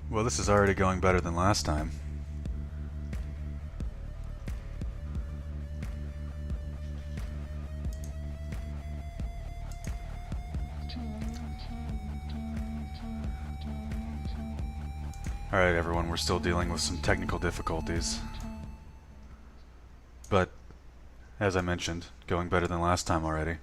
Well, this is already going better than last time. Alright everyone, we're still dealing with some technical difficulties. But, as I mentioned, going better than last time already.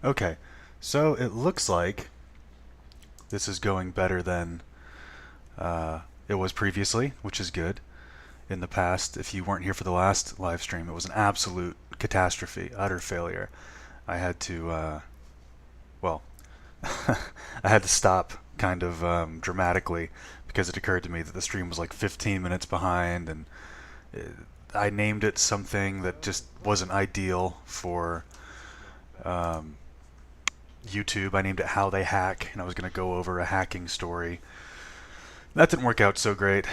Okay, so it looks like this is going better than it was previously, which is good. In the past, if you weren't here for the last live stream, it was an absolute catastrophe, utter failure. I had to, well, I had to stop kind of dramatically because it occurred to me that the stream was like 15 minutes behind, and I named it something that just wasn't ideal for YouTube. I named it How They Hack, and I was going to go over a hacking story. That didn't work out so great.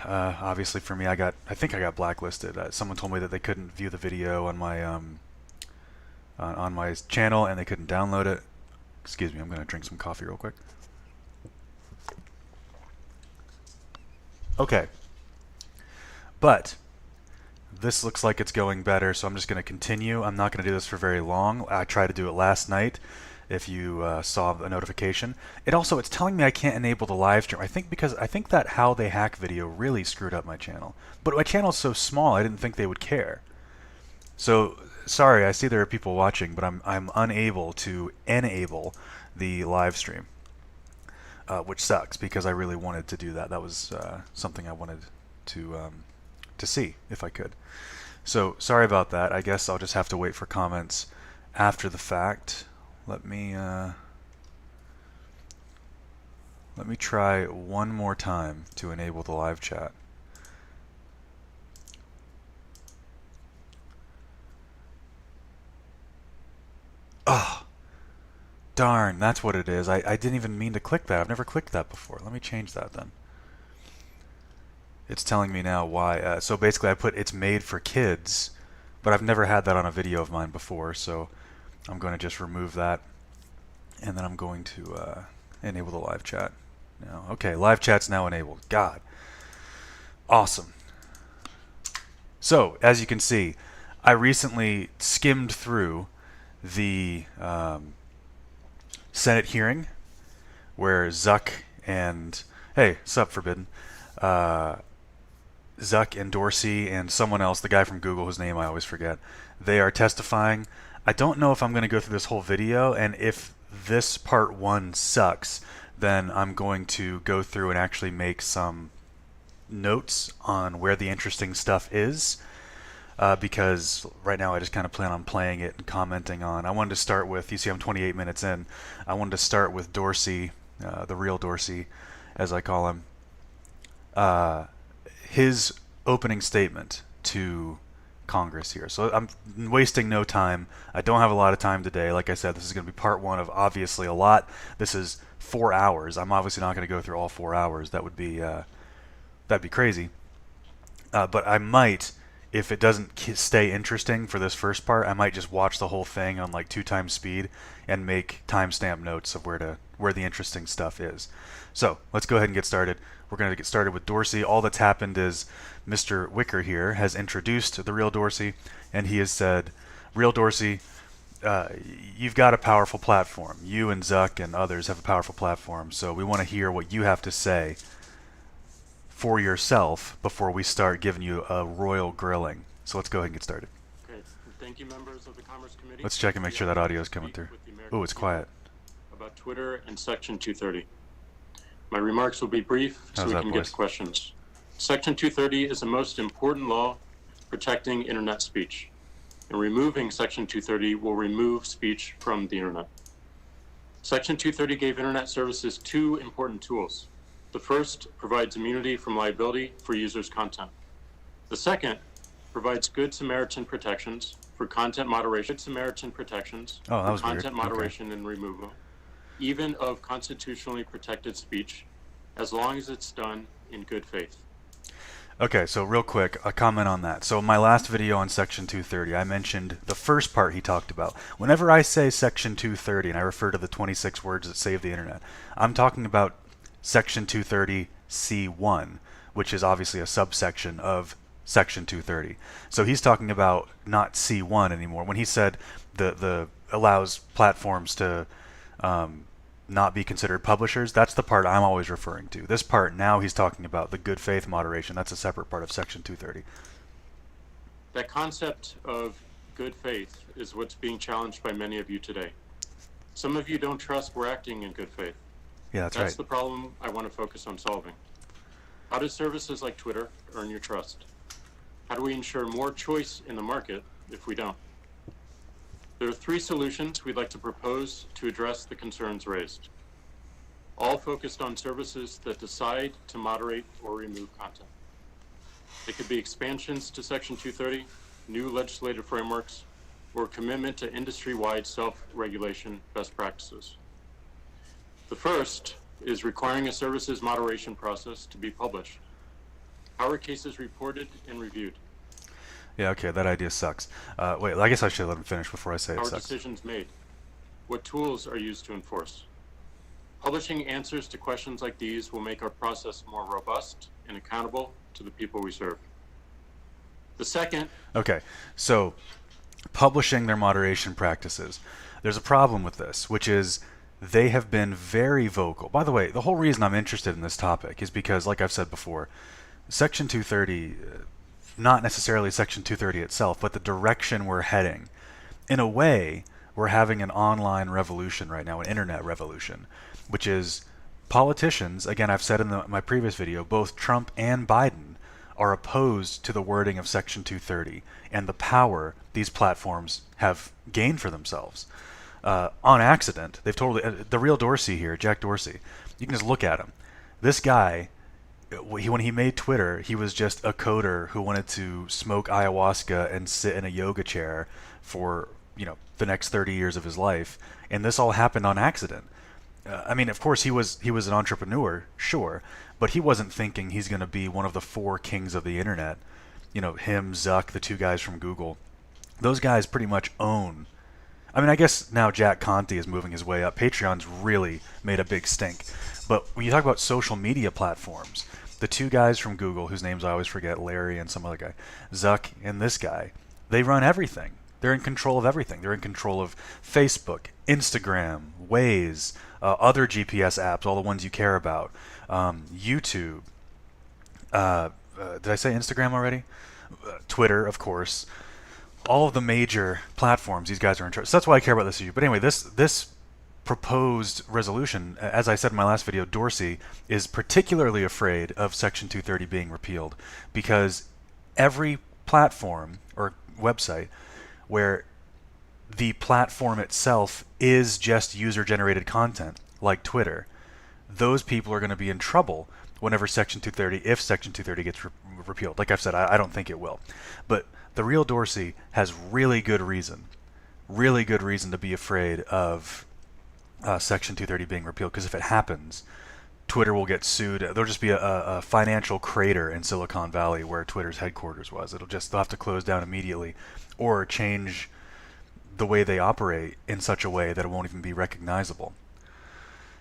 Obviously for me, I think I got blacklisted. Someone told me that they couldn't view the video on my channel, and they couldn't download it. Excuse me, I'm going to drink some coffee real quick. Okay. But this looks like it's going better, so I'm just going to continue. I'm not going to do this for very long. I tried to do it last night. If you saw a notification, it's telling me I can't enable the live stream. I think that How They Hack video really screwed up my channel. But my channel's so small, I didn't think they would care. So sorry, I see there are people watching, but I'm unable to enable the live stream, which sucks because I really wanted to do that. That was something I wanted to see if I could. So sorry about that. I guess I'll just have to wait for comments after the fact. Let me try one more time to enable the live chat. Oh, darn, that's what it is. I didn't even mean to click that. I've never clicked that before. Let me change that then. It's telling me now why. So basically I put it's made for kids, but I've never had that on a video of mine before, so I'm going to just remove that, and then I'm going to enable the live chat now. Okay, live chat's now enabled. God. Awesome. So, as you can see, I recently skimmed through the Senate hearing where Zuck and, hey, sup, Forbidden, uh, Zuck and Dorsey and someone else, the guy from Google whose name I always forget, they are testifying. I don't know if I'm going to go through this whole video, and if this part 1 sucks, then I'm going to go through and actually make some notes on where the interesting stuff is, because right now I just kind of plan on playing it and commenting on. I wanted to start with, you see I'm 28 minutes in, I wanted to start with Dorsey, the real Dorsey, as I call him, his opening statement to Congress here. So I'm wasting no time. I don't have a lot of time today. Like I said, this is going to be part 1 of obviously a lot. This is 4 hours. I'm obviously not going to go through all 4 hours. That would be that'd be crazy. But I might, if it doesn't stay interesting for this first part, I might just watch the whole thing on like 2 times speed and make timestamp notes of where the interesting stuff is. So let's go ahead and get started. We're going to get started with Dorsey. All that's happened is Mr. Wicker here has introduced the real Dorsey, and he has said, real Dorsey, you've got a powerful platform. You and Zuck and others have a powerful platform, so we want to hear what you have to say for yourself before we start giving you a royal grilling. So let's go ahead and get started. Okay. Thank you, members of the Commerce Committee. Let's check and make sure that audio is coming through. Oh, it's quiet. About Twitter and Section 230. My remarks will be brief so we can get to questions. Section 230 is the most important law protecting internet speech. And removing Section 230 will remove speech from the internet. Section 230 gave internet services 2 important tools. The first provides immunity from liability for users' content. The second provides Good Samaritan protections for content moderation. Good Samaritan protections for content moderation and removal, even of constitutionally protected speech, as long as it's done in good faith. Okay, so real quick, a comment on that. So in my last video on Section 230, I mentioned the first part he talked about. Whenever I say Section 230 and I refer to the 26 words that save the internet, I'm talking about Section 230 C1, which is obviously a subsection of Section 230. So he's talking about not C1 anymore. When he said the allows platforms to not be considered publishers, that's the part I'm always referring to. This part now he's talking about the good faith moderation. That's a separate part of Section 230. That concept of good faith is what's being challenged by many of you today. Some of you don't trust we're acting in good faith. Yeah, that's right. That's the problem I want to focus on solving. How do services like Twitter earn your trust? How do we ensure more choice in the market if we don't? There are 3 solutions we'd like to propose to address the concerns raised, all focused on services that decide to moderate or remove content. They could be expansions to Section 230, new legislative frameworks, or commitment to industry-wide self-regulation best practices. The first is requiring a services moderation process to be published. How are cases reported and reviewed? Yeah, okay, that idea sucks. Wait, I guess I should let him finish before I say it sucks. How are decisions made? What tools are used to enforce? Publishing answers to questions like these will make our process more robust and accountable to the people we serve. The second... Okay, so publishing their moderation practices. There's a problem with this, which is they have been very vocal. By the way, the whole reason I'm interested in this topic is because, like I've said before, Section 230... not necessarily Section 230 itself, but the direction we're heading. In a way, we're having an online revolution right now, an internet revolution, which is politicians, again, I've said in my previous video, both Trump and Biden are opposed to the wording of Section 230 and the power these platforms have gained for themselves. On accident, they've totally, the real Dorsey here, Jack Dorsey, you can just look at him. This guy, when he made Twitter, he was just a coder who wanted to smoke ayahuasca and sit in a yoga chair for, the next 30 years of his life, and this all happened on accident. I mean, of course, he was an entrepreneur, sure, but he wasn't thinking he's going to be one of the 4 kings of the internet. Him, Zuck, the 2 guys from Google. Those guys pretty much own. I mean, I guess now Jack Conte is moving his way up. Patreon's really made a big stink. But when you talk about social media platforms, the two guys from Google, whose names I always forget, Larry and some other guy, Zuck and this guy, they run everything. They're in control of everything. They're in control of Facebook, Instagram, Waze, other GPS apps, all the ones you care about, YouTube. Did I say Instagram already? Twitter, of course. All of the major platforms, these guys are in charge. So that's why I care about this issue. But anyway, this proposed resolution, as I said in my last video, Dorsey is particularly afraid of Section 230 being repealed because every platform or website where the platform itself is just user-generated content, like Twitter, those people are going to be in trouble whenever Section 230, if Section 230 gets repealed. Like I've said, I don't think it will. But the real Dorsey has really good reason to be afraid of Section 230 being repealed, because if it happens, Twitter will get sued. There'll just be a financial crater in Silicon Valley where Twitter's headquarters was. They'll have to close down immediately or change the way they operate in such a way that it won't even be recognizable.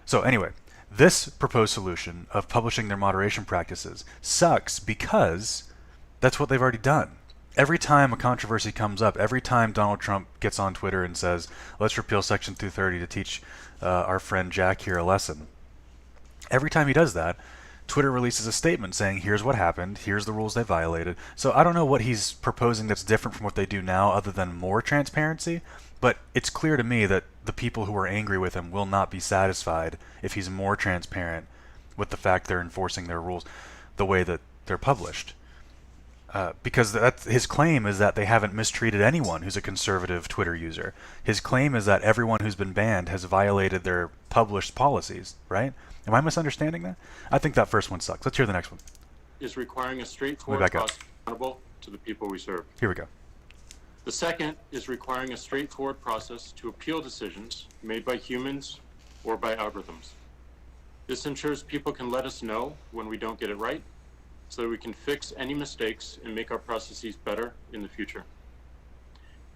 So anyway, this proposed solution of publishing their moderation practices sucks because that's what they've already done. Every time a controversy comes up, every time Donald Trump gets on Twitter and says, let's repeal Section 230 to teach our friend Jack here a lesson, every time he does that, Twitter releases a statement saying, here's what happened, here's the rules they violated. So I don't know what he's proposing that's different from what they do now other than more transparency, but it's clear to me that the people who are angry with him will not be satisfied if he's more transparent with the fact they're enforcing their rules the way that they're published. Because his claim is that they haven't mistreated anyone who's a conservative Twitter user. His claim is that everyone who's been banned has violated their published policies, right? Am I misunderstanding that? I think that first one sucks. Let's hear the next one. Is requiring a straightforward process accountable to the people we serve. Here we go. The second is requiring a straightforward process to appeal decisions made by humans or by algorithms. This ensures people can let us know when we don't get it right, so that we can fix any mistakes and make our processes better in the future.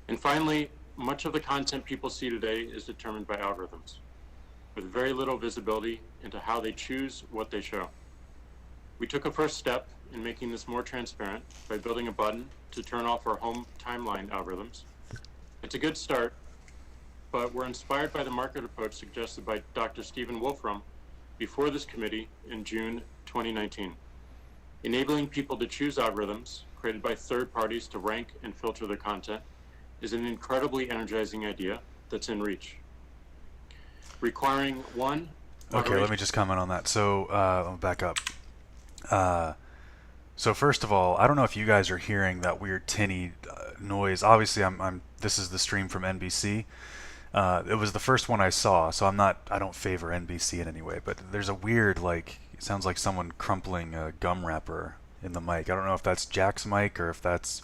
And finally, much of the content people see today is determined by algorithms, with very little visibility into how they choose what they show. We took a first step in making this more transparent by building a button to turn off our home timeline algorithms. It's a good start, but we're inspired by the market approach suggested by Dr. Stephen Wolfram before this committee in June 2019. Enabling people to choose algorithms created by third parties to rank and filter their content is an incredibly energizing idea that's in reach. Requiring one... Okay, let me just comment on that. So, let me back up. So first of all, I don't know if you guys are hearing that weird tinny noise. Obviously, this is the stream from NBC. It was the first one I saw, so I don't favor NBC in any way, but there's a weird, like, it sounds like someone crumpling a gum wrapper in the mic. I don't know if that's Jack's mic or if that's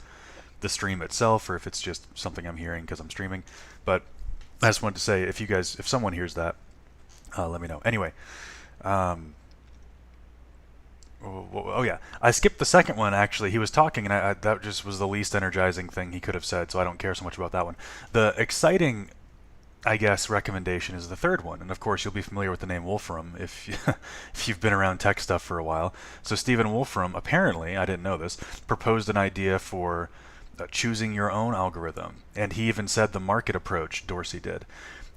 the stream itself or if it's just something I'm hearing because I'm streaming. But I just wanted to say, if someone hears that, let me know. Anyway, oh yeah, I skipped the second one actually. He was talking and that just was the least energizing thing he could have said, so I don't care so much about that one. The exciting, I guess, recommendation is the third one, and of course you'll be familiar with the name Wolfram if you've been around tech stuff for a while. So Stephen Wolfram, apparently, I didn't know this, proposed an idea for choosing your own algorithm, and he even said the market approach, Dorsey did.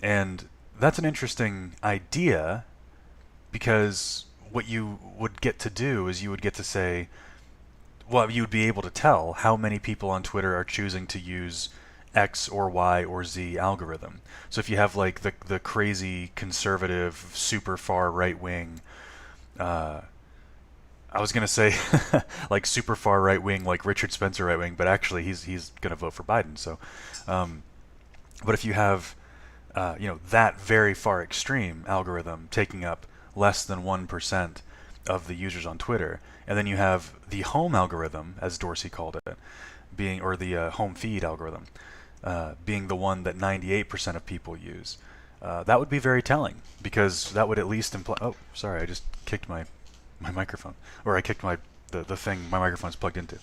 And that's an interesting idea because what you would get to do is you would get to say, well, you would be able to tell how many people on Twitter are choosing to use X or Y or Z algorithm. So if you have like the crazy conservative, super far right wing, I was gonna say like super far right wing, like Richard Spencer right wing, but actually he's gonna vote for Biden. So, but if you have that very far extreme algorithm taking up less than 1% of the users on Twitter, and then you have the home algorithm, as Dorsey called it, or the home feed algorithm, being the one that 98% of people use, that would be very telling, because that would at least imply... Oh, sorry, I just kicked my microphone, or I kicked the thing my microphone's plugged into.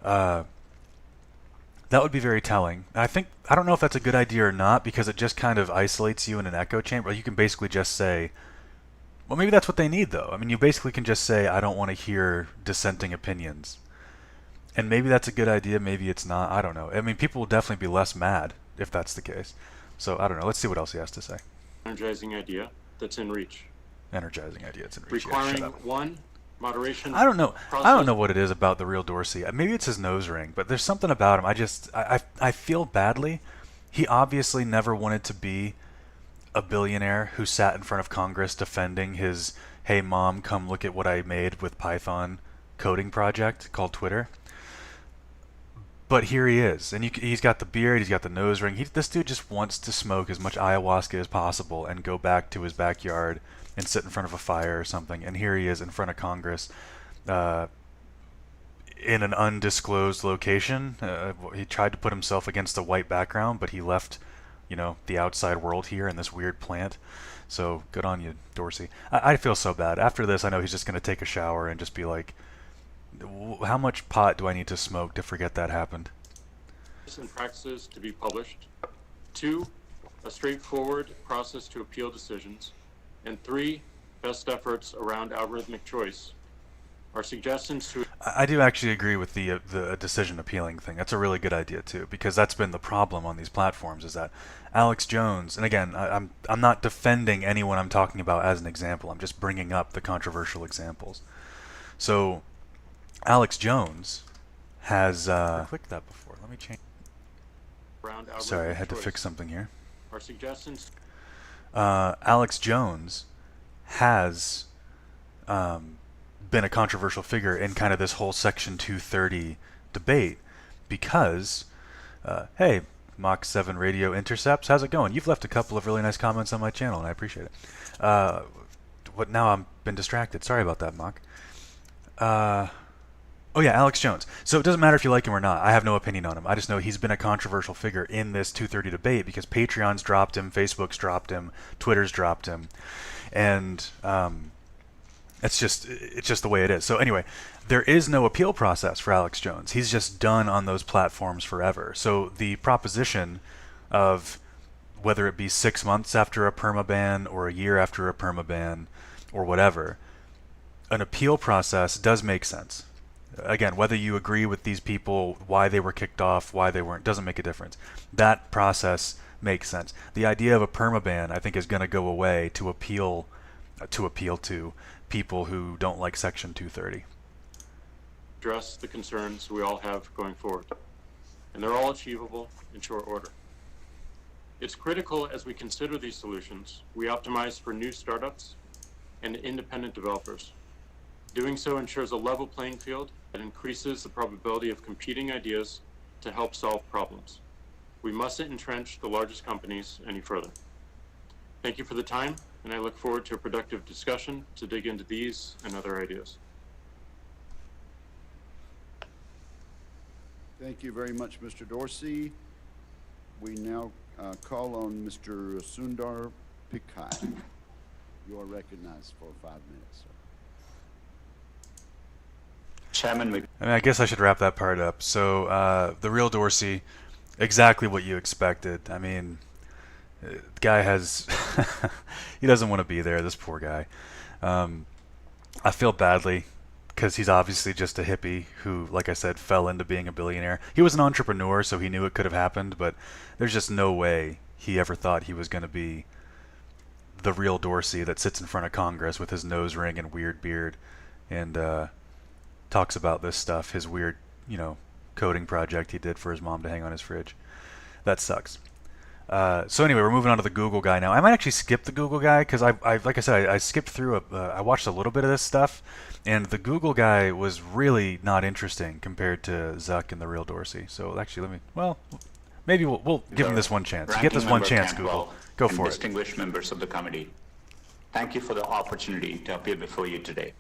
That would be very telling. I don't know if that's a good idea or not, because it just kind of isolates you in an echo chamber. You can basically just say, Well, maybe that's what they need, though. I mean, you basically can just say, I don't want to hear dissenting opinions. And maybe that's a good idea, maybe it's not. I don't know. I mean, people will definitely be less mad if that's the case. So, I don't know. Let's see what else he has to say. Energizing idea that's in reach. Energizing idea that's in reach. Requiring one, moderation. I don't know. I don't know what it is about the real Dorsey. Maybe it's his nose ring, but there's something about him. I feel badly. He obviously never wanted to be a billionaire who sat in front of Congress defending his, hey mom, come look at what I made with Python coding project called Twitter. But here he is, and he's got the beard, he's got the nose ring. This dude just wants to smoke as much ayahuasca as possible and go back to his backyard and sit in front of a fire or something. And here he is in front of Congress in an undisclosed location. He tried to put himself against a white background, but he left, the outside world here in this weird plant. So good on you, Dorsey. I feel so bad. After this, I know he's just going to take a shower and just be like, how much pot do I need to smoke to forget that happened? And practices to be published. 2, a straightforward process to appeal decisions. And 3, best efforts around algorithmic choice. Our suggestions to... I do actually agree with the decision appealing thing. That's a really good idea too, because that's been the problem on these platforms, is that Alex Jones, and again, I'm not defending anyone I'm talking about as an example. I'm just bringing up the controversial examples. So Alex Jones has I clicked that before. Let me change. Sorry, I had to fix something here. Our suggestions. Alex Jones has been a controversial figure in kind of this whole Section 230 debate because, hey, Mach 7 Radio Intercepts, how's it going? You've left a couple of really nice comments on my channel, and I appreciate it. Now I've been distracted. Sorry about that, Mach. Oh yeah, Alex Jones. So it doesn't matter if you like him or not. I have no opinion on him. I just know he's been a controversial figure in this 230 debate because Patreon's dropped him, Facebook's dropped him, Twitter's dropped him, and it's just the way it is. So anyway, there is no appeal process for Alex Jones. He's just done on those platforms forever. So the proposition of whether it be 6 months after a permaban or a year after a permaban or whatever, an appeal process does make sense. Again, whether you agree with these people, why they were kicked off, why they weren't, doesn't make a difference. That process makes sense. The idea of a permaban, I think, is going to go away to appeal to people who don't like Section 230. Address the concerns we all have going forward, and they're all achievable in short order. It's critical as we consider these solutions, we optimize for new startups and independent developers. Doing so ensures a level playing field that increases the probability of competing ideas to help solve problems. We mustn't entrench the largest companies any further. Thank you for the time, and I look forward to a productive discussion to dig into these and other ideas. Thank you very much, Mr. Dorsey. We now call on Mr. Sundar Pichai. You are recognized for 5 minutes, sir. Chairman, I guess I should wrap that part up. So the real Dorsey, exactly what you expected. I mean, the guy has he doesn't want to be there, this poor guy. I feel badly because he's obviously just a hippie who, like I said, fell into being a billionaire. He was an entrepreneur, so he knew it could have happened, but there's just no way he ever thought he was going to be the real Dorsey that sits in front of Congress with his nose ring and weird beard and talks about this stuff, his weird, coding project he did for his mom to hang on his fridge. That sucks. So anyway, we're moving on to the Google guy now. I might actually skip the Google guy because like I said, I skipped through. I watched a little bit of this stuff, and the Google guy was really not interesting compared to Zuck and the real Dorsey. So actually, maybe we'll give him this one chance. You get this one chance, Google. Go for it. Distinguished members of the committee, thank you for the opportunity to appear before you today.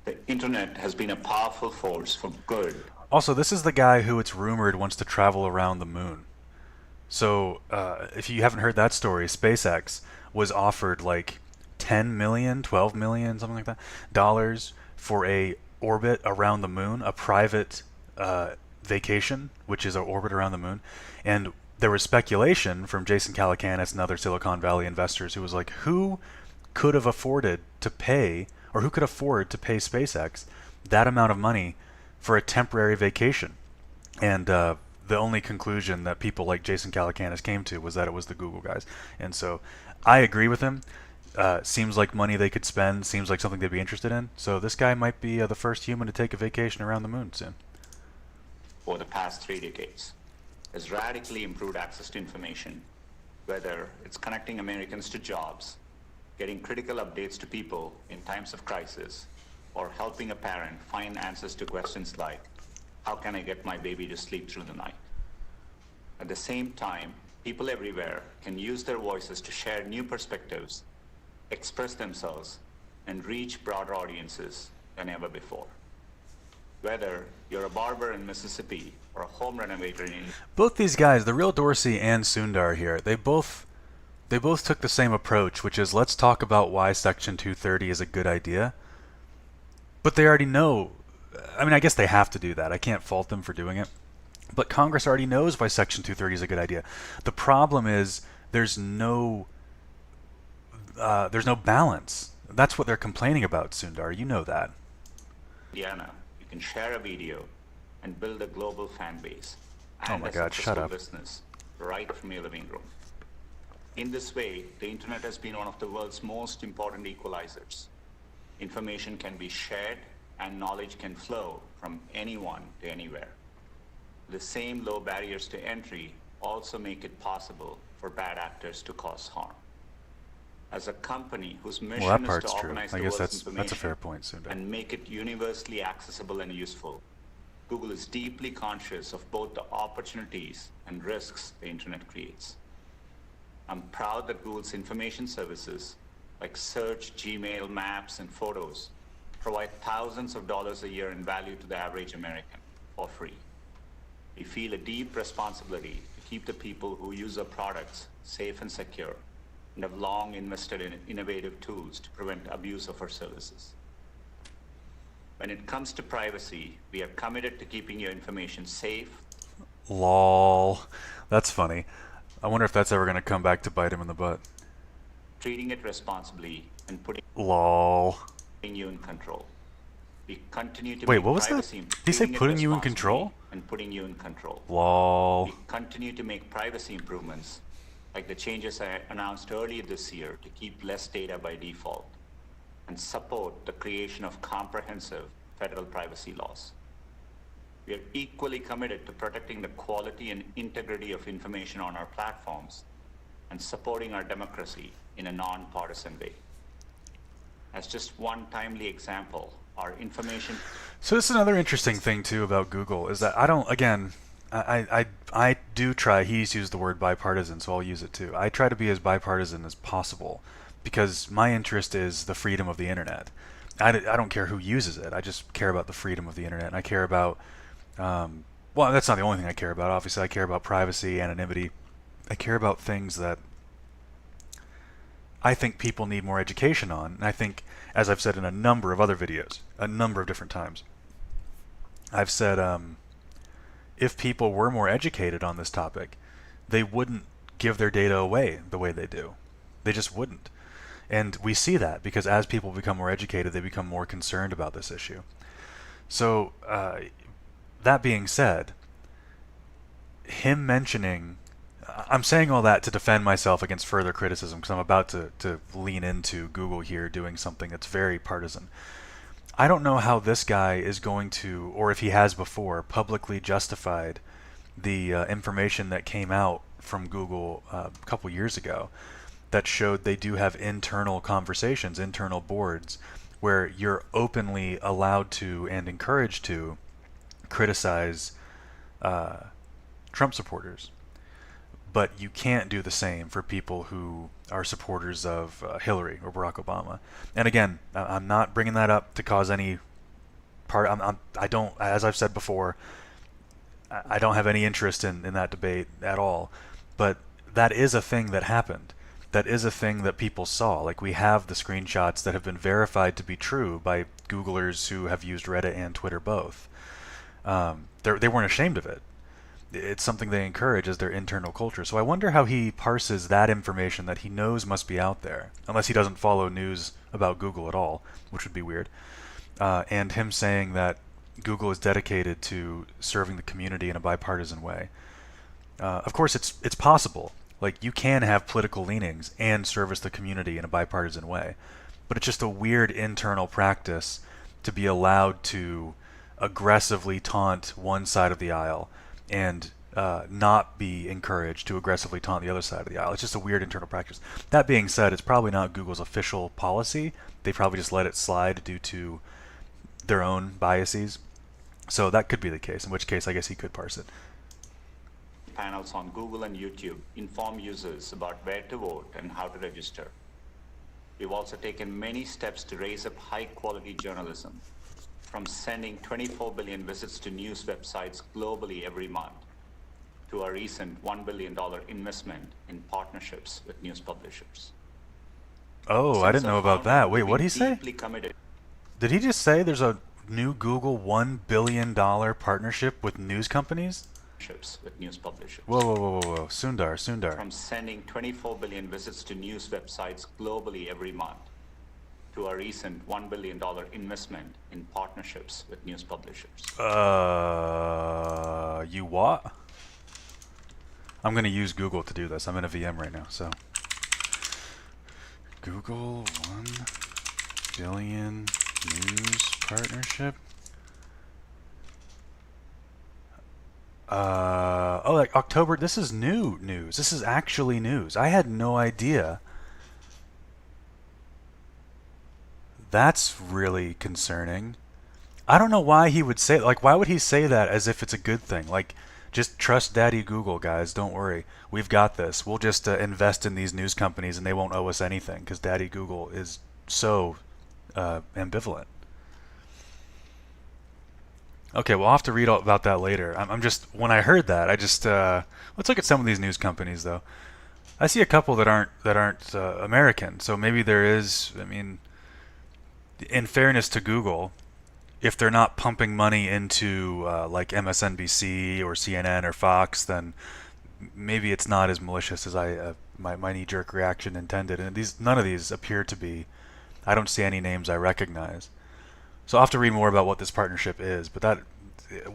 The internet has been a powerful force for good. Also, this is the guy who it's rumored wants to travel around the moon. So, if you haven't heard that story, SpaceX was offered like 10 million, 12 million, something like that, dollars for a orbit around the moon, a private vacation, which is an orbit around the moon. And there was speculation from Jason Calacanis and other Silicon Valley investors who was like, who could have afforded to pay, or who could afford to pay SpaceX that amount of money for a temporary vacation. And the only conclusion that people like Jason Calacanis came to was that it was the Google guys. And so I agree with him. Seems like money they could spend, seems like something they'd be interested in. So this guy might be the first human to take a vacation around the moon soon. For the past 3 decades has radically improved access to information, whether it's connecting Americans to jobs, getting critical updates to people in times of crisis, or helping a parent find answers to questions like, how can I get my baby to sleep through the night? At the same time, people everywhere can use their voices to share new perspectives, express themselves, and reach broader audiences than ever before. Whether you're a barber in Mississippi or a home renovator in... Both these guys, the real Dorsey and Sundar here, they both took the same approach, which is let's talk about why Section 230 is a good idea. But they already know, I mean, I guess they have to do that. I can't fault them for doing it. But Congress already knows why Section 230 is a good idea. The problem is there's no balance. That's what they're complaining about, Sundar. You know that. Indiana, you can share a video and build a global fan base. Oh my God, shut up. Business right from your living room. In this way, the internet has been one of the world's most important equalizers. Information can be shared and knowledge can flow from anyone to anywhere. The same low barriers to entry also make it possible for bad actors to cause harm. As a company whose mission is to organize the world's information that's a fair point, Sundar, and make it universally accessible and useful, Google is deeply conscious of both the opportunities and risks the internet creates. I'm proud that Google's information services like search, Gmail, Maps, and Photos provide thousands of dollars a year in value to the average American for free. We feel a deep responsibility to keep the people who use our products safe and secure, and have long invested in innovative tools to prevent abuse of our services. When it comes to privacy, we are committed to keeping your information safe. Lol. That's funny. I wonder if that's ever going to come back to bite him in the butt. Treating it responsibly and putting Lol. you in control. We continue to Wait, make what was that? privacy. Did he say putting you in control? And putting you in control. Lol. We continue to make privacy improvements, like the changes I announced earlier this year to keep less data by default, and support the creation of comprehensive federal privacy laws. We are equally committed to protecting the quality and integrity of information on our platforms and supporting our democracy in a nonpartisan way. As just one timely example, our information... So this is another interesting thing too about Google, is that I do try, he's used the word bipartisan, so I'll use it too. I try to be as bipartisan as possible because my interest is the freedom of the internet. I don't care who uses it, I just care about the freedom of the internet, and I care about, well, that's not the only thing I care about, obviously. I care about privacy, anonymity. I care about things that I think people need more education on, and I think, as I've said in a number of other videos, a number of different times, I've said if people were more educated on this topic, they wouldn't give their data away the way they do. They just wouldn't. And we see that because as people become more educated, they become more concerned about this issue. So that being said, him mentioning, I'm saying all that to defend myself against further criticism because I'm about to lean into Google here doing something that's very partisan. I don't know how this guy is going to, or if he has before, publicly justified the information that came out from Google a couple years ago that showed they do have internal conversations, internal boards, where you're openly allowed to and encouraged to criticize Trump supporters. But you can't do the same for people who are supporters of Hillary or Barack Obama. And again, I'm not bringing that up to cause any part. I don't, as I've said before, I don't have any interest in that debate at all. But that is a thing that happened. That is a thing that people saw. Like, we have the screenshots that have been verified to be true by Googlers who have used Reddit and Twitter both. They weren't ashamed of it. it's something they encourage as their internal culture. So I wonder how he parses that information that he knows must be out there, unless he doesn't follow news about Google at all, which would be weird. And him saying that Google is dedicated to serving the community in a bipartisan way. Of course, it's possible. Like, you can have political leanings and service the community in a bipartisan way, but it's just a weird internal practice to be allowed to aggressively taunt one side of the aisle and not be encouraged to aggressively taunt the other side of the aisle. It's just a weird internal practice. That being said, it's probably not Google's official policy. They probably just let it slide due to their own biases. So that could be the case, in which case I guess he could parse it. Panels on Google and YouTube inform users about where to vote and how to register. We've also taken many steps to raise up high-quality journalism, from sending 24 billion visits to news websites globally every month, to our recent $1 billion investment in partnerships with news publishers. Oh, I didn't know about that. Wait, what did he say? Committed. Did he just say there's a new Google $1 billion partnership with news companies? With news publishers. Whoa. Sundar. From sending 24 billion visits to news websites globally every month, to our recent $1 billion investment in partnerships with news publishers. You what? I'm going to use Google to do this. I'm in a VM right now, so. Google $1 billion news partnership. Oh, like October. This is new news. This is actually news. I had no idea. That's really concerning. I don't know why he would say, like, why would he say that as if it's a good thing? Like, just trust Daddy Google, guys. Don't worry. We've got this. We'll just invest in these news companies and they won't owe us anything because Daddy Google is so ambivalent. Okay, we'll have to read all about that later. I'm just, when I heard that, I just, let's look at some of these news companies though. I see a couple that aren't American, so maybe there is, I mean, in fairness to Google, if they're not pumping money into like MSNBC or CNN or Fox, then maybe it's not as malicious as my knee-jerk reaction intended. And none of these appear to be. I don't see any names I recognize. So I'll have to read more about what this partnership is, but that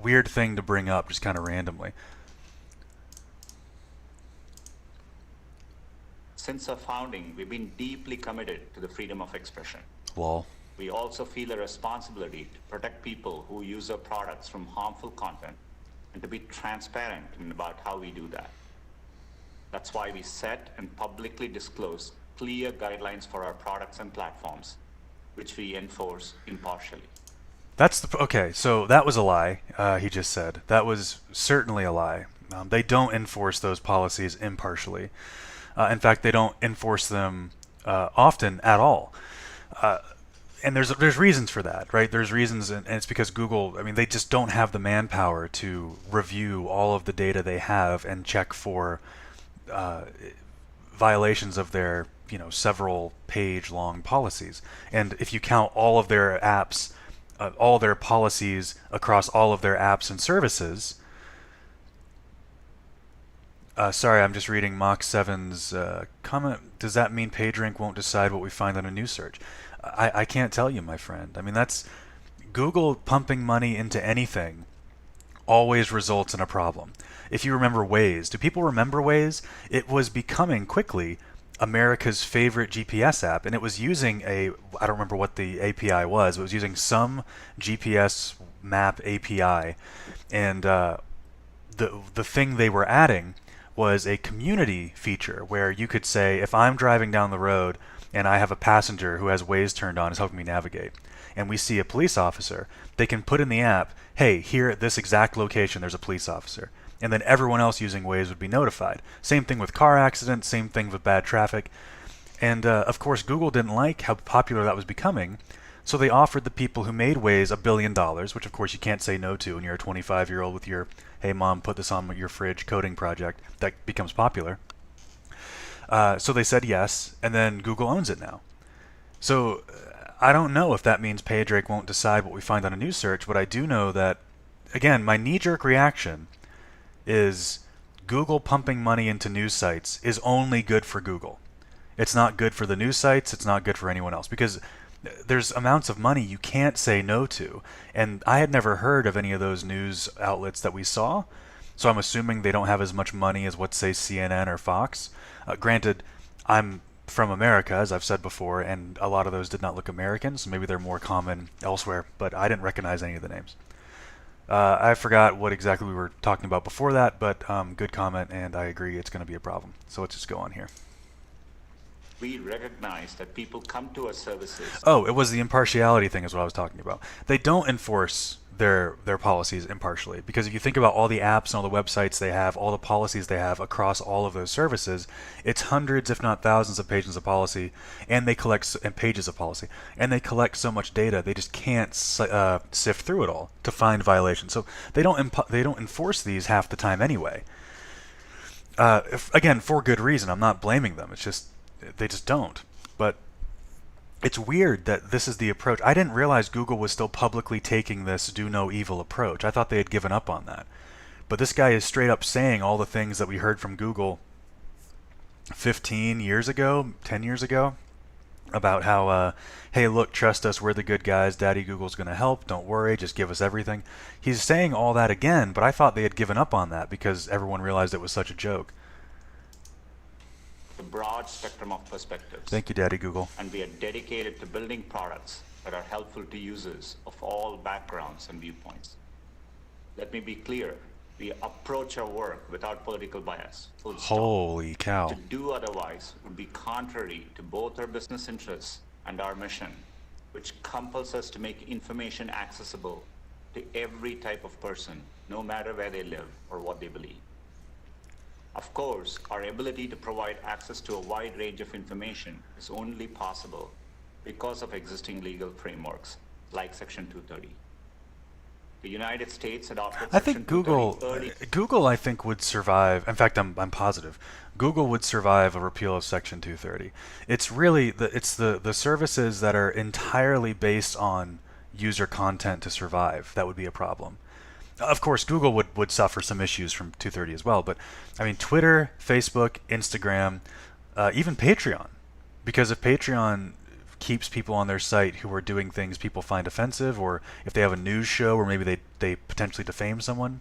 weird thing to bring up just kind of randomly. Since our founding, we've been deeply committed to the freedom of expression. Lol. We also feel a responsibility to protect people who use our products from harmful content and to be transparent about how we do that. That's why we set and publicly disclose clear guidelines for our products and platforms, which we enforce impartially. Okay, so that was a lie, he just said. That was certainly a lie. They don't enforce those policies impartially. In fact, they don't enforce them often at all. And there's reasons for that, right? There's reasons, and it's because Google, I mean, they just don't have the manpower to review all of the data they have and check for violations of their, several page-long policies. And if you count all of their apps, all their policies across all of their apps and services, sorry, I'm just reading Mach 7's comment. Does that mean PageRank won't decide what we find on a news search? I can't tell you, my friend. I mean, that's Google pumping money into anything always results in a problem. If you remember Waze, do people remember Waze? It was becoming quickly America's favorite GPS app, and it was using I don't remember what the API was, but it was using some GPS map API, and the thing they were adding was a community feature where you could say, if I'm driving down the road and I have a passenger who has Waze turned on, is helping me navigate, and we see a police officer, they can put in the app, hey, here at this exact location there's a police officer. And then everyone else using Waze would be notified. Same thing with car accidents, same thing with bad traffic. And of course, Google didn't like how popular that was becoming, so they offered the people who made Waze $1 billion, which of course you can't say no to when you're a 25-year-old with your, hey mom, put this on your fridge coding project that becomes popular. So they said yes, and then Google owns it now. So I don't know if that means PageRank won't decide what we find on a news search, but I do know that, again, my knee-jerk reaction is Google pumping money into news sites is only good for Google. It's not good for the news sites. It's not good for anyone else, because there's amounts of money you can't say no to. And I had never heard of any of those news outlets that we saw, so I'm assuming they don't have as much money as, let's say, CNN or Fox. Granted, I'm from America, as I've said before, and a lot of those did not look American, so maybe they're more common elsewhere, but I didn't recognize any of the names. I forgot what exactly we were talking about before that, but good comment, and I agree it's going to be a problem. So let's just go on here. We recognize that people come to our services. Oh, it was the impartiality thing is what I was talking about. They don't enforce their policies impartially, because if you think about all the apps and all the websites they have, all the policies they have across all of those services, it's hundreds if not thousands of pages of policy, and they collect pages of policy, and they collect so much data they just can't sift through it all to find violations. So they don't enforce these half the time anyway. Again, for good reason. I'm not blaming them. It's just they just don't. But it's weird that this is the approach. I didn't realize Google was still publicly taking this do no evil approach. I thought they had given up on that. But this guy is straight up saying all the things that we heard from Google 15 years ago, 10 years ago, about how, hey, look, trust us, we're the good guys, Daddy Google's going to help, don't worry, just give us everything. He's saying all that again, but I thought they had given up on that because everyone realized it was such a joke. The broad spectrum of perspectives. Thank you, Daddy Google. And we are dedicated to building products that are helpful to users of all backgrounds and viewpoints. Let me be clear. We approach our work without political bias. Full stop. Holy cow. To do otherwise would be contrary to both our business interests and our mission, which compels us to make information accessible to every type of person, no matter where they live or what they believe. Of course, our ability to provide access to a wide range of information is only possible because of existing legal frameworks, like Section 230. The United States adopted I Section think 230 Google I think would survive. In fact, I'm positive Google would survive a repeal of Section 230. It's really the services that are entirely based on user content to survive that would be a problem. Of course, Google would suffer some issues from 230 as well, but I mean Twitter, Facebook, Instagram, even Patreon, because if Patreon keeps people on their site who are doing things people find offensive, or if they have a news show where maybe they potentially defame someone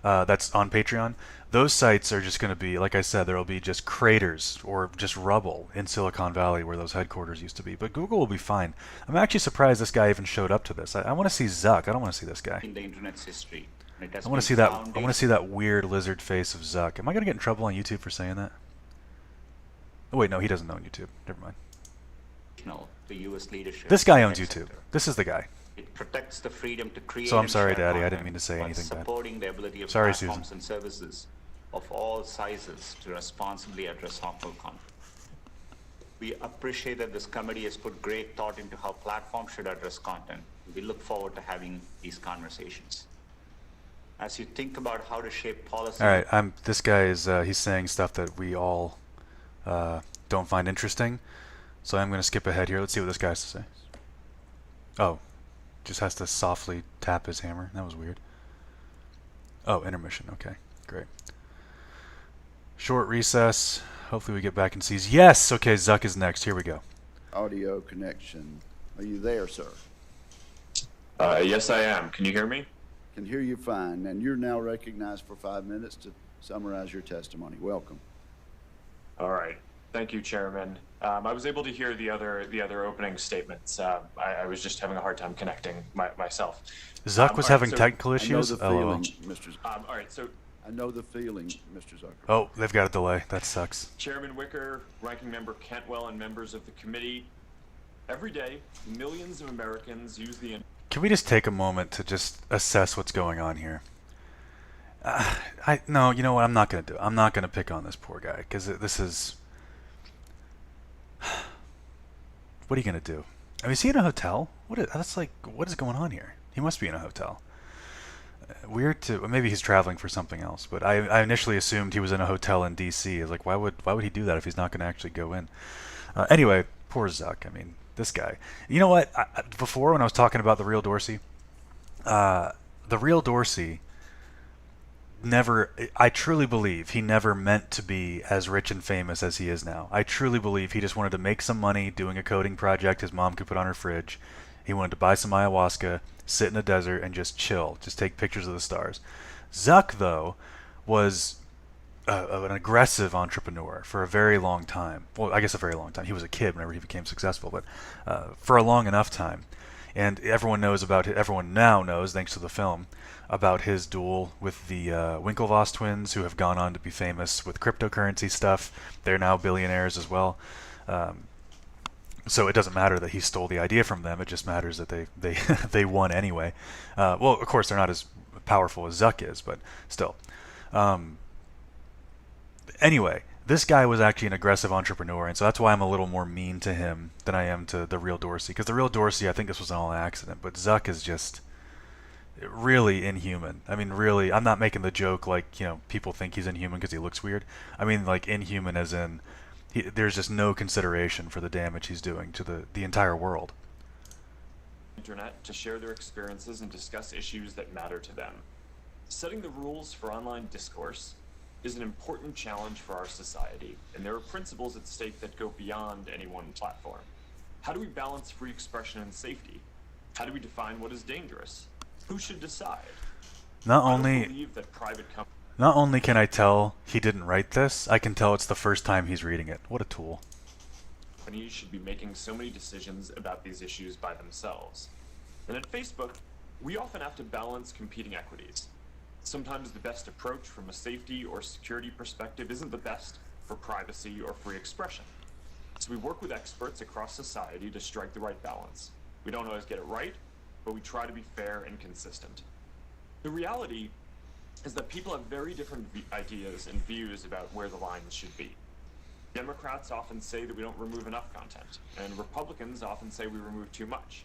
that's on Patreon, those sites are just going to be, like I said, there will be just craters or just rubble in Silicon Valley where those headquarters used to be. But Google will be fine. I'm actually surprised this guy even showed up to this. I want to see Zuck. I don't want to see this guy. in the internet's history. And it has I want to see that. I want to see that weird lizard face of Zuck. Am I going to get in trouble on YouTube for saying that? Oh wait, no, he doesn't know on YouTube. Never mind. The U.S. leadership. This guy owns and YouTube. sector. this is the guy. It protects the freedom to create. So I'm and sorry, share Daddy, I didn't content mean to say while anything bad. supporting the ability of Sorry, platforms Susan. and services of all sizes to responsibly address harmful content. We appreciate that this committee has put great thought into how platforms should address content. We look forward to having these conversations. As you think about how to shape policy. All right, this guy is he's saying stuff that we all don't find interesting. So I'm going to skip ahead here. Let's see what this guy has to say. Oh, just has to softly tap his hammer. That was weird. Oh, intermission. Okay, great. Short recess. Hopefully we get back and sees. Yes. Okay, Zuck is next. Here we go. Audio connection. Are you there, sir? Yes, I am. Can you hear me? Can hear you fine, and you're now recognized for 5 minutes to summarize your testimony. Welcome. All right. Thank you, Chairman. I was able to hear the other opening statements. I was just having a hard time connecting myself. Zuck was all right, having so technical I know issues. the LOL. feeling, Mr. All right. So, I know the feeling, Mr. Zucker. Oh, they've got a delay. That sucks. Chairman Wicker, Ranking Member Cantwell, and members of the committee, every day, millions of Americans use the Can we just take a moment to just assess what's going on here? No, you know what? I'm not going to do it. I'm not going to pick on this poor guy because this is. What are you going to do? I mean, is he in a hotel? What is going on here? He must be in a hotel. Weird to. Maybe he's traveling for something else. But I initially assumed he was in a hotel in D.C. I was like, why would he do that if he's not going to actually go in? Anyway, poor Zuck. I mean, this guy. You know what? Before, when I was talking about the real Dorsey, the real Dorsey never, I truly believe he never meant to be as rich and famous as he is now. I truly believe he just wanted to make some money doing a coding project his mom could put on her fridge. He wanted to buy some ayahuasca, sit in a desert, and just chill, just take pictures of the stars. Zuck, though, was an aggressive entrepreneur for a very long time. Well, I guess a very long time. He was a kid whenever he became successful, but for a long enough time. And everyone knows about it. Everyone now knows, thanks to the film, about his duel with the Winklevoss twins, who have gone on to be famous with cryptocurrency stuff. They're now billionaires as well. So it doesn't matter that he stole the idea from them. It just matters that they they won anyway. Well, of course, they're not as powerful as Zuck is, but still. Anyway, this guy was actually an aggressive entrepreneur, and so that's why I'm a little more mean to him than I am to the real Dorsey. Because the real Dorsey, I think this was all an accident, but Zuck is just really inhuman. I mean, really, I'm not making the joke like, people think he's inhuman because he looks weird. I mean, like, inhuman as in there's just no consideration for the damage he's doing to the entire world. Internet to share their experiences and discuss issues that matter to them. Setting the rules for online discourse is an important challenge for our society, and there are principles at stake that go beyond any one platform. How do we balance free expression and safety? How do we define what is dangerous? Who should decide? Not I only don't believe that private Not only can I tell he didn't write this, I can tell it's the first time he's reading it. What a tool. companies should be making so many decisions about these issues by themselves. And at Facebook, we often have to balance competing equities. Sometimes the best approach from a safety or security perspective isn't the best for privacy or free expression. So we work with experts across society to strike the right balance. We don't always get it right, but we try to be fair and consistent. The reality is that people have very different ideas and views about where the lines should be. Democrats often say that we don't remove enough content, and Republicans often say we remove too much.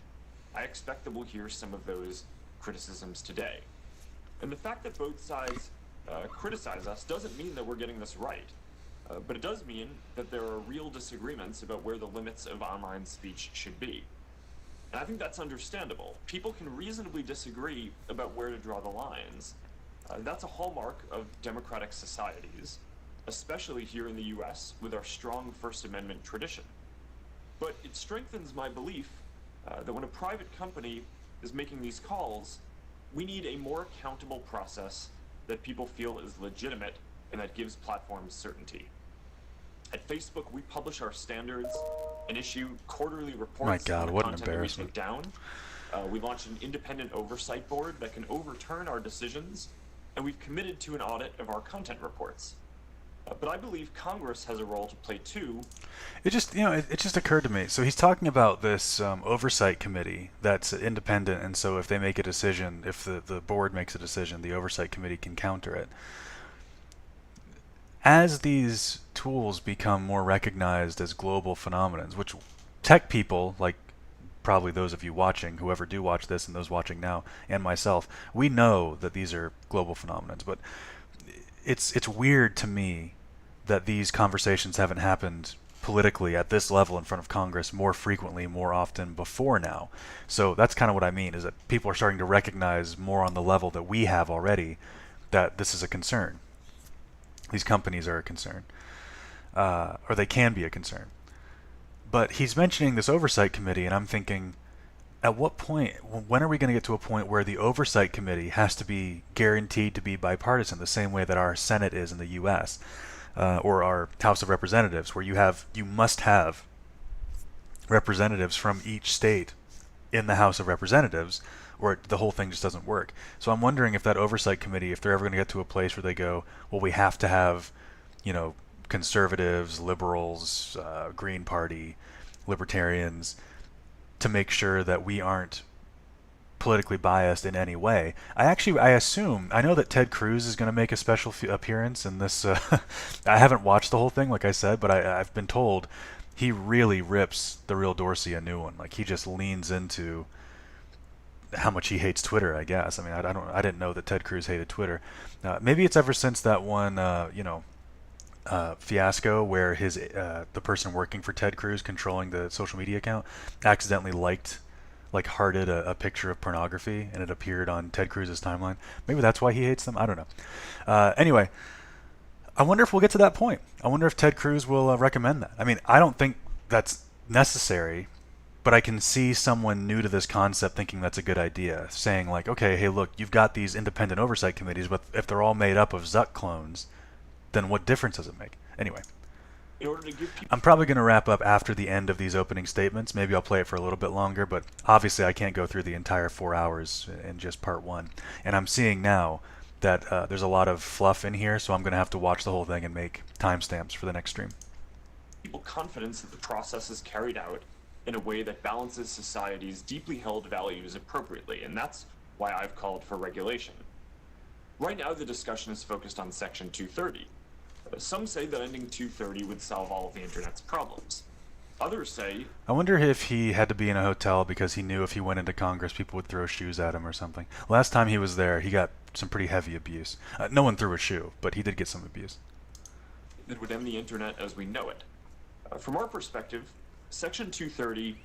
I expect that we'll hear some of those criticisms today. And the fact that both sides criticize us doesn't mean that we're getting this right. But it does mean that there are real disagreements about where the limits of online speech should be. And I think that's understandable. People can reasonably disagree about where to draw the lines. That's a hallmark of democratic societies, especially here in the US with our strong First Amendment tradition. But it strengthens my belief that when a private company is making these calls, we need a more accountable process that people feel is legitimate and that gives platforms certainty. At Facebook, we publish our standards and issue quarterly reports My God, on the what an content that we embarrassment. take down. We launched an independent oversight board that can overturn our decisions, and we've committed to an audit of our content reports. But I believe Congress has a role to play too. It just, it just occurred to me. So he's talking about this oversight committee that's independent, and so if they make a decision, if the board makes a decision, the oversight committee can counter it. As these tools become more recognized as global phenomenons, which tech people, like probably those of you watching, whoever do watch this and those watching now, and myself, we know that these are global phenomenons, but it's weird to me that these conversations haven't happened politically at this level in front of Congress more frequently, more often before now. So that's kind of what I mean, is that people are starting to recognize more on the level that we have already that this is a concern. These companies are a concern, or they can be a concern. But he's mentioning this oversight committee, and I'm thinking, at what point, when are we going to get to a point where the oversight committee has to be guaranteed to be bipartisan, the same way that our Senate is in the U.S., or our House of Representatives, where you must have representatives from each state in the House of Representatives, or the whole thing just doesn't work. So I'm wondering if that oversight committee, if they're ever going to get to a place where they go, well, we have to have, conservatives, liberals, Green Party, libertarians, to make sure that we aren't politically biased in any way. I know that Ted Cruz is going to make a special appearance in this. I haven't watched the whole thing, like I said, but I've been told he really rips the real Dorsey a new one. Like, he just leans into how much he hates Twitter, I guess. I mean, I didn't know that Ted Cruz hated Twitter. Maybe it's ever since that one, fiasco where the person working for Ted Cruz, controlling the social media account, accidentally liked like hearted a picture of pornography and it appeared on Ted Cruz's timeline. Maybe that's why he hates them. I don't know. Anyway, I wonder if we'll get to that point. I wonder if Ted Cruz will recommend that. I mean, I don't think that's necessary, but I can see someone new to this concept thinking that's a good idea, saying like, okay, hey, look, you've got these independent oversight committees, but if they're all made up of Zuck clones, then what difference does it make? Anyway, In order to give people I'm probably going to wrap up after the end of these opening statements. Maybe I'll play it for a little bit longer, but obviously I can't go through the entire 4 hours in just part one. And I'm seeing now that there's a lot of fluff in here, so I'm going to have to watch the whole thing and make timestamps for the next stream. confidence that the process is carried out in a way that balances society's deeply held values appropriately, and that's why I've called for regulation. Right now, the discussion is focused on Section 230. Some say that ending 230 would solve all of the internet's problems. Others say... I wonder if he had to be in a hotel because he knew if he went into Congress, people would throw shoes at him or something. Last time he was there, he got some pretty heavy abuse. No one threw a shoe, but he did get some abuse. That would end the internet as we know it. From our perspective, Section 230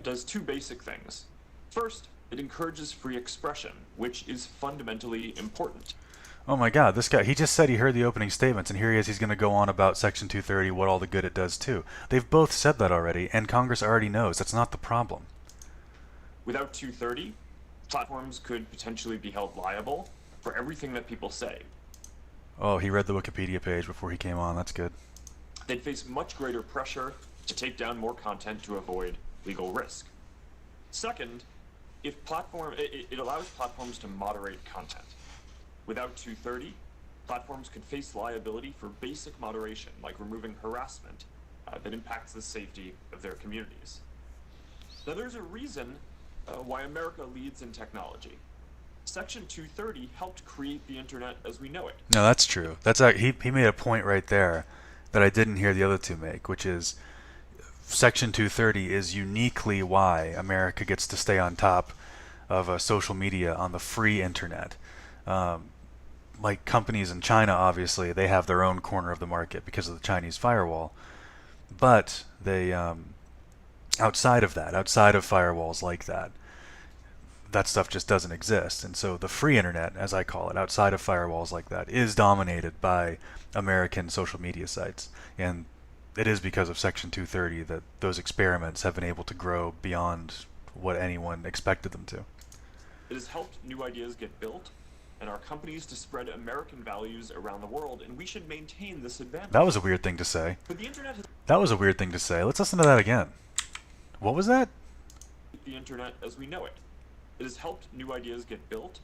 does two basic things. First, it encourages free expression, which is fundamentally important. Oh my god, this guy, he just said he heard the opening statements, and here he is, he's going to go on about Section 230, what all the good it does too. They've both said that already, and Congress already knows. That's not the problem. Without 230, platforms could potentially be held liable for everything that people say. Oh, he read the Wikipedia page before he came on. That's good. They'd face much greater pressure to take down more content to avoid legal risk. Second, it allows platforms to moderate content. Without 230, platforms could face liability for basic moderation, like removing harassment that impacts the safety of their communities. Now, there's a reason why America leads in technology. Section 230 helped create the internet as we know it. No, that's true. He made a point right there that I didn't hear the other two make, which is Section 230 is uniquely why America gets to stay on top of social media on the free internet. Like companies in China, obviously, they have their own corner of the market because of the Chinese firewall. But they, outside of that, outside of firewalls like that, that stuff just doesn't exist. And so the free internet, as I call it, outside of firewalls like that, is dominated by American social media sites. And it is because of Section 230 that those experiments have been able to grow beyond what anyone expected them to. It has helped new ideas get built and our companies to spread American values around the world, and we should maintain this advantage. That was a weird thing to say. But the internet has That was a weird thing to say. Let's listen to that again. What was that? the internet as we know it. It has helped new ideas get built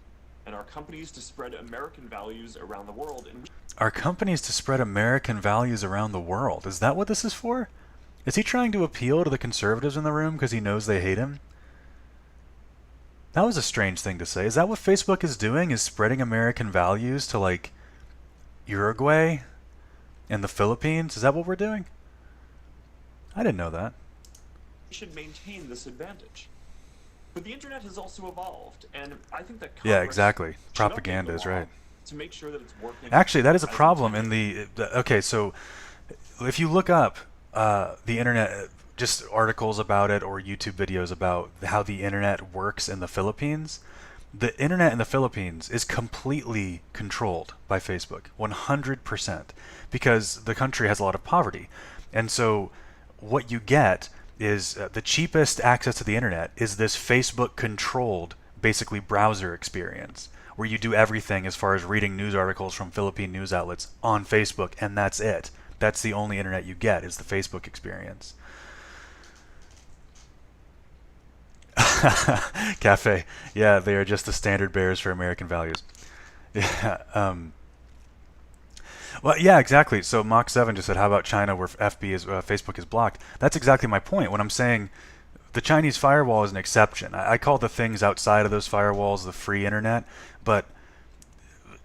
and our companies to spread American values around the world, and Our companies to spread American values around the world. Is that what this is for? Is he trying to appeal to the conservatives in the room because he knows they hate him? That was a strange thing to say. Is that what Facebook is doing? Is spreading American values to, like, Uruguay and the Philippines? Is that what we're doing? I didn't know that. we should maintain this advantage. But the internet has also evolved, and I think that Yeah, Congress exactly. should Propaganda update the is law right. to make sure that it's working. Actually, that is a as problem in intended. okay, so if you look up the internet, just articles about it or YouTube videos about how the internet works in the Philippines, the internet in the Philippines is completely controlled by Facebook, 100%, because the country has a lot of poverty. And so what you get is the cheapest access to the internet is this Facebook-controlled, basically, browser experience, where you do everything as far as reading news articles from Philippine news outlets on Facebook, and that's it. That's the only internet you get, is the Facebook experience. Cafe. Yeah, they are just the standard bearers for American values. Yeah. Well, yeah, exactly. So Mach 7 just said, how about China where Facebook is blocked? That's exactly my point. When I'm saying the Chinese firewall is an exception. I call the things outside of those firewalls the free internet, but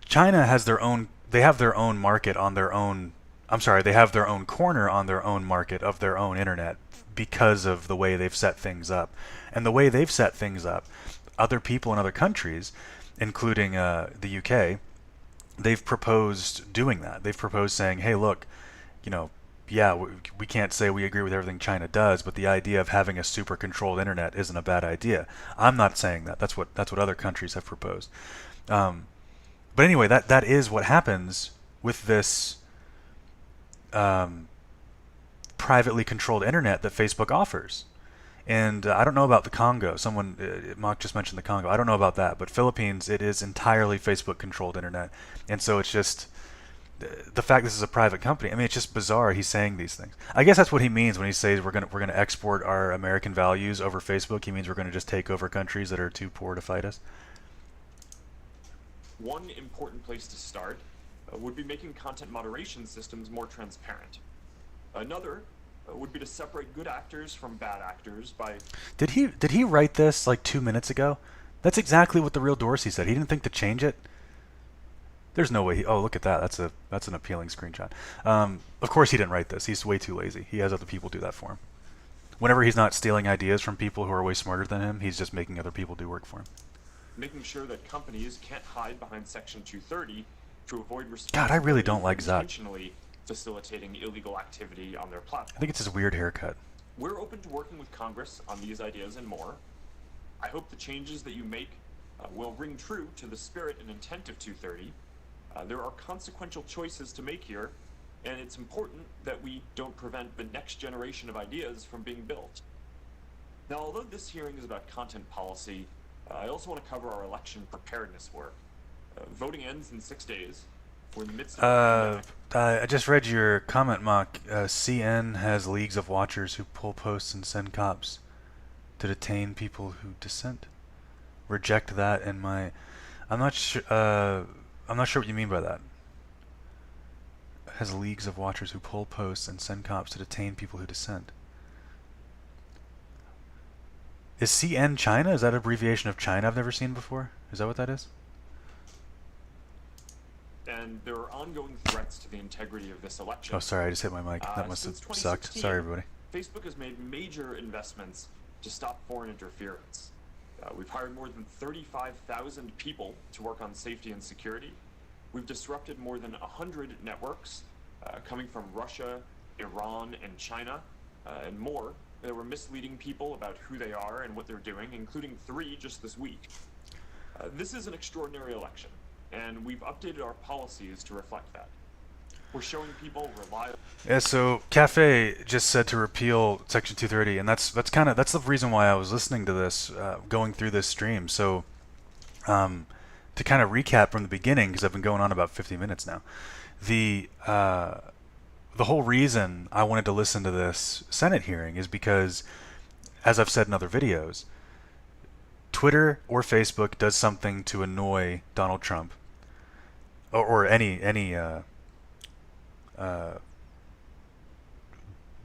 China has their own, they have their own market on their own, I'm sorry, they have their own corner on their own market of their own internet because of the way they've set things up. And the way they've set things up, other people in other countries, including the UK, they've proposed doing that. They've proposed saying, hey, look, you know, yeah, we can't say we agree with everything China does, but the idea of having a super controlled internet isn't a bad idea. I'm not saying that. That's what other countries have proposed. Um, but anyway, that is what happens with this um, privately controlled internet that Facebook offers. And I don't know about the Congo. Someone, Mock just mentioned the Congo. I don't know about that, but Philippines, it is entirely Facebook-controlled internet, and so it's just the fact this is a private company. I mean, it's just bizarre. He's saying these things. I guess that's what he means when he says we're gonna export our American values over Facebook. He means we're gonna just take over countries that are too poor to fight us. One important place to start would be making content moderation systems more transparent. Another would be to separate good actors from bad actors by... Did he write this like 2 minutes ago? That's exactly what the real Dorsey said. He didn't think to change it. There's no way. Oh, look at that. That's an appealing screenshot. Of course he didn't write this. He's way too lazy. He has other people do that for him. Whenever he's not stealing ideas from people who are way smarter than him, he's just making other people do work for him. Making sure that companies can't hide behind Section 230 to avoid God, I really don't like Zuck. intentionally facilitating illegal activity on their platform. I think it's his weird haircut. We're open to working with Congress on these ideas and more. I hope the changes that you make will ring true to the spirit and intent of 230. There are consequential choices to make here, and it's important that we don't prevent the next generation of ideas from being built. Now, although this hearing is about content policy, I also want to cover our election preparedness work. Voting ends in 6 days. We're in the midst of I just read your comment, Mock. CN has leagues of watchers who pull posts and send cops to detain people who dissent. Reject that in my... I'm not sure what you mean by that. Has leagues of watchers who pull posts and send cops to detain people who dissent. Is CN China? Is that an abbreviation of China I've never seen before? Is that what that is? and there are ongoing threats to the integrity of this election. Oh, sorry, I just hit my mic. That must have sucked. Sorry, everybody. Facebook has made major investments to stop foreign interference. We've hired more than 35,000 people to work on safety and security. We've disrupted more than 100 networks coming from Russia, Iran, and China, and more. That were misleading people about who they are and what they're doing, including 3 just this week. This is an extraordinary election, and we've updated our policies to reflect that. We're showing people reliable. Yeah, so Cafe just said to repeal Section 230, and that's the reason why I was listening to this, going through this stream. So, to kind of recap from the beginning, because I've been going on about 50 minutes now, the whole reason I wanted to listen to this Senate hearing is because, as I've said in other videos, Twitter or Facebook does something to annoy Donald Trump, or any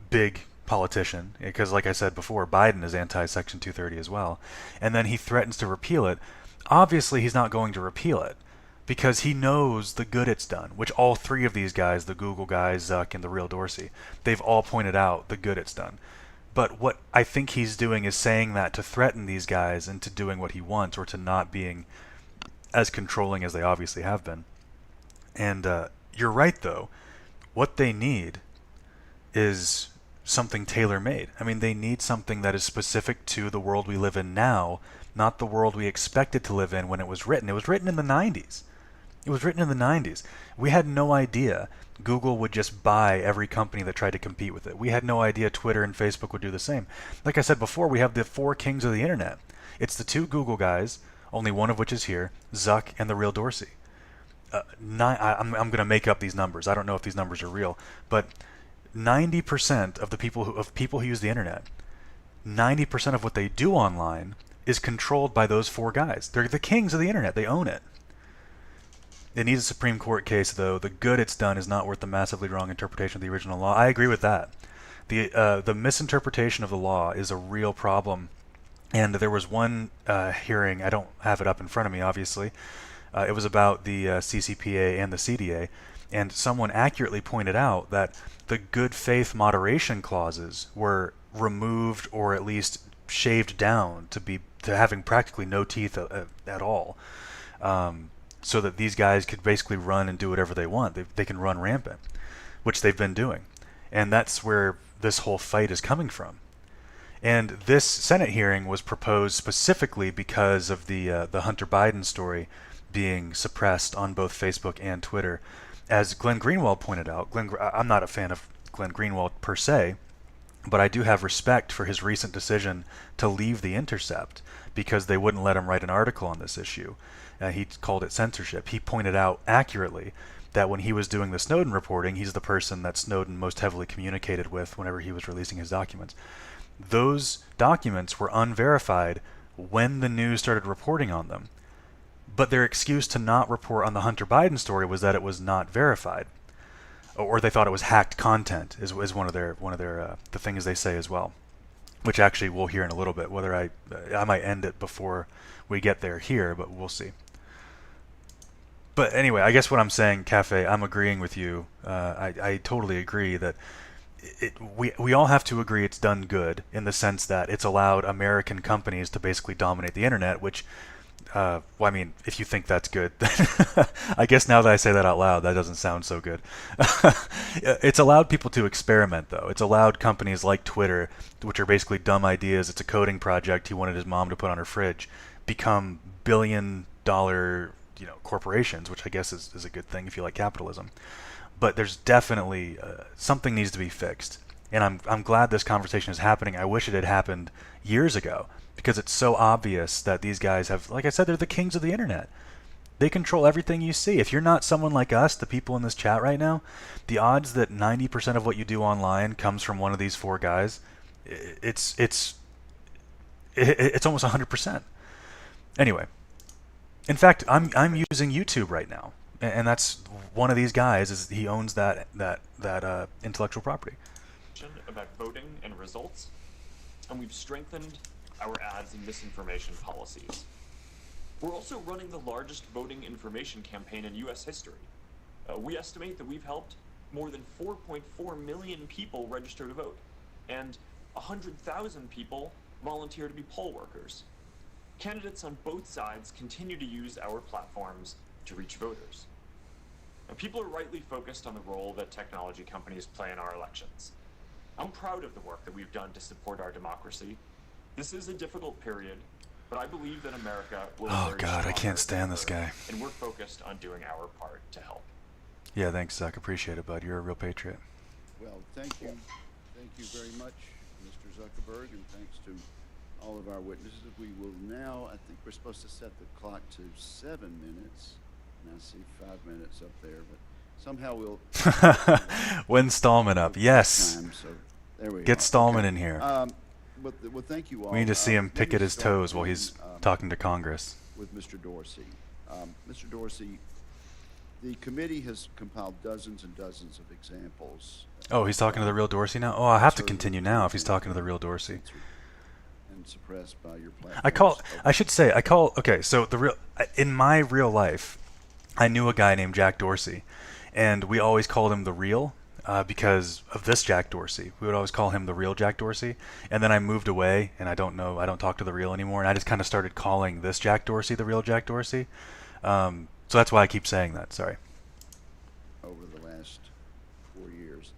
big politician, because like I said before, Biden is anti-Section 230 as well, and then he threatens to repeal it. Obviously, he's not going to repeal it because he knows the good it's done, which all 3 of these guys, the Google guys, Zuck, and the real Dorsey, they've all pointed out the good it's done. But what I think he's doing is saying that to threaten these guys into doing what he wants, or to not being as controlling as they obviously have been. And you're right, though. What they need is something tailor-made. I mean, they need something that is specific to the world we live in now, not the world we expected to live in when it was written. It was written in the 90s. It was written in the 90s. We had no idea Google would just buy every company that tried to compete with it. We had no idea Twitter and Facebook would do the same. Like I said before, we have the 4 kings of the internet. It's the 2 Google guys, only one of which is here, Zuck and the real Dorsey. I'm going to make up these numbers. I don't know if these numbers are real, but 90% of the people who use the internet, 90% of what they do online is controlled by those 4 guys. They're the kings of the internet. They own it. It needs a Supreme Court case, though. The good it's done is not worth the massively wrong interpretation of the original law. I agree with that. The misinterpretation of the law is a real problem. And there was one hearing, I don't have it up in front of me, obviously. It was about the CCPA and the CDA. And someone accurately pointed out that the good faith moderation clauses were removed, or at least shaved down to having practically no teeth at all. So that these guys could basically run and do whatever they want. They can run rampant, which they've been doing. And that's where this whole fight is coming from. And this Senate hearing was proposed specifically because of the Hunter Biden story being suppressed on both Facebook and Twitter. As Glenn Greenwald pointed out, I'm not a fan of Glenn Greenwald per se, but I do have respect for his recent decision to leave The Intercept because they wouldn't let him write an article on this issue. He called it censorship. He pointed out accurately that when he was doing the Snowden reporting, he's the person that Snowden most heavily communicated with whenever he was releasing his documents. Those documents were unverified when the news started reporting on them. But their excuse to not report on the Hunter Biden story was that it was not verified, or they thought it was hacked content. Is one of their the things they say as well, which actually we'll hear in a little bit. Whether I might end it before we get there here, but we'll see. But anyway, I guess what I'm saying, Cafe, I'm agreeing with you. I totally agree that we all have to agree it's done good in the sense that it's allowed American companies to basically dominate the internet, which, well, I mean, if you think that's good, I guess now that I say that out loud, that doesn't sound so good. It's allowed people to experiment, though. It's allowed companies like Twitter, which are basically dumb ideas. It's a coding project he wanted his mom to put on her fridge, become billion-dollar, corporations, which I guess is a good thing if you like capitalism. But there's definitely something needs to be fixed, and I'm glad this conversation is happening. I wish it had happened years ago because it's so obvious that these guys have, like I said, they're the kings of the internet. They control everything you see. If you're not someone like us, the people in this chat right now, the odds that 90% of what you do online comes from one of these four guys, it's almost 100%. Anyway, in fact, I'm using YouTube right now. And that's one of these guys. Is he owns that intellectual property? About voting and results, and we've strengthened our ads and misinformation policies. We're also running the largest voting information campaign in U.S. history. We estimate that we've helped more than 4.4 million people register to vote, and 100,000 people volunteer to be poll workers. Candidates on both sides continue to use our platforms to reach voters. Now, people are rightly focused on the role that technology companies play in our elections. I'm proud of the work that we've done to support our democracy. This is a difficult period, but I believe that America will. Oh God, I can't stand this guy. And we're focused on doing our part to help. Yeah, thanks, Zuck. Appreciate it, bud. You're a real patriot. Well, thank you very much, Mr. Zuckerberg, and thanks to all of our witnesses. We will now, I think we're supposed to set the clock to 7 minutes. And I see 5 minutes up there, but somehow we'll... When Stallman up, yes. Time, so there we Get are. Stallman Okay. in here. Well, thank you all. We need to see him pick at his start toes while he's talking to Congress. with Mr. Dorsey. Mr. Dorsey, the committee has compiled dozens and dozens of examples. Oh, he's talking to the real Dorsey now? Oh, I have to continue now if he's talking to the real Dorsey. And suppressed by your platform. Okay, so in my real life, I knew a guy named Jack Dorsey, and we always called him the real because of this Jack Dorsey. We would always call him the real Jack Dorsey, and then I moved away, and I don't talk to the real anymore, and I just kind of started calling this Jack Dorsey the real Jack Dorsey. So that's why I keep saying that. Sorry. Over the last 4 years,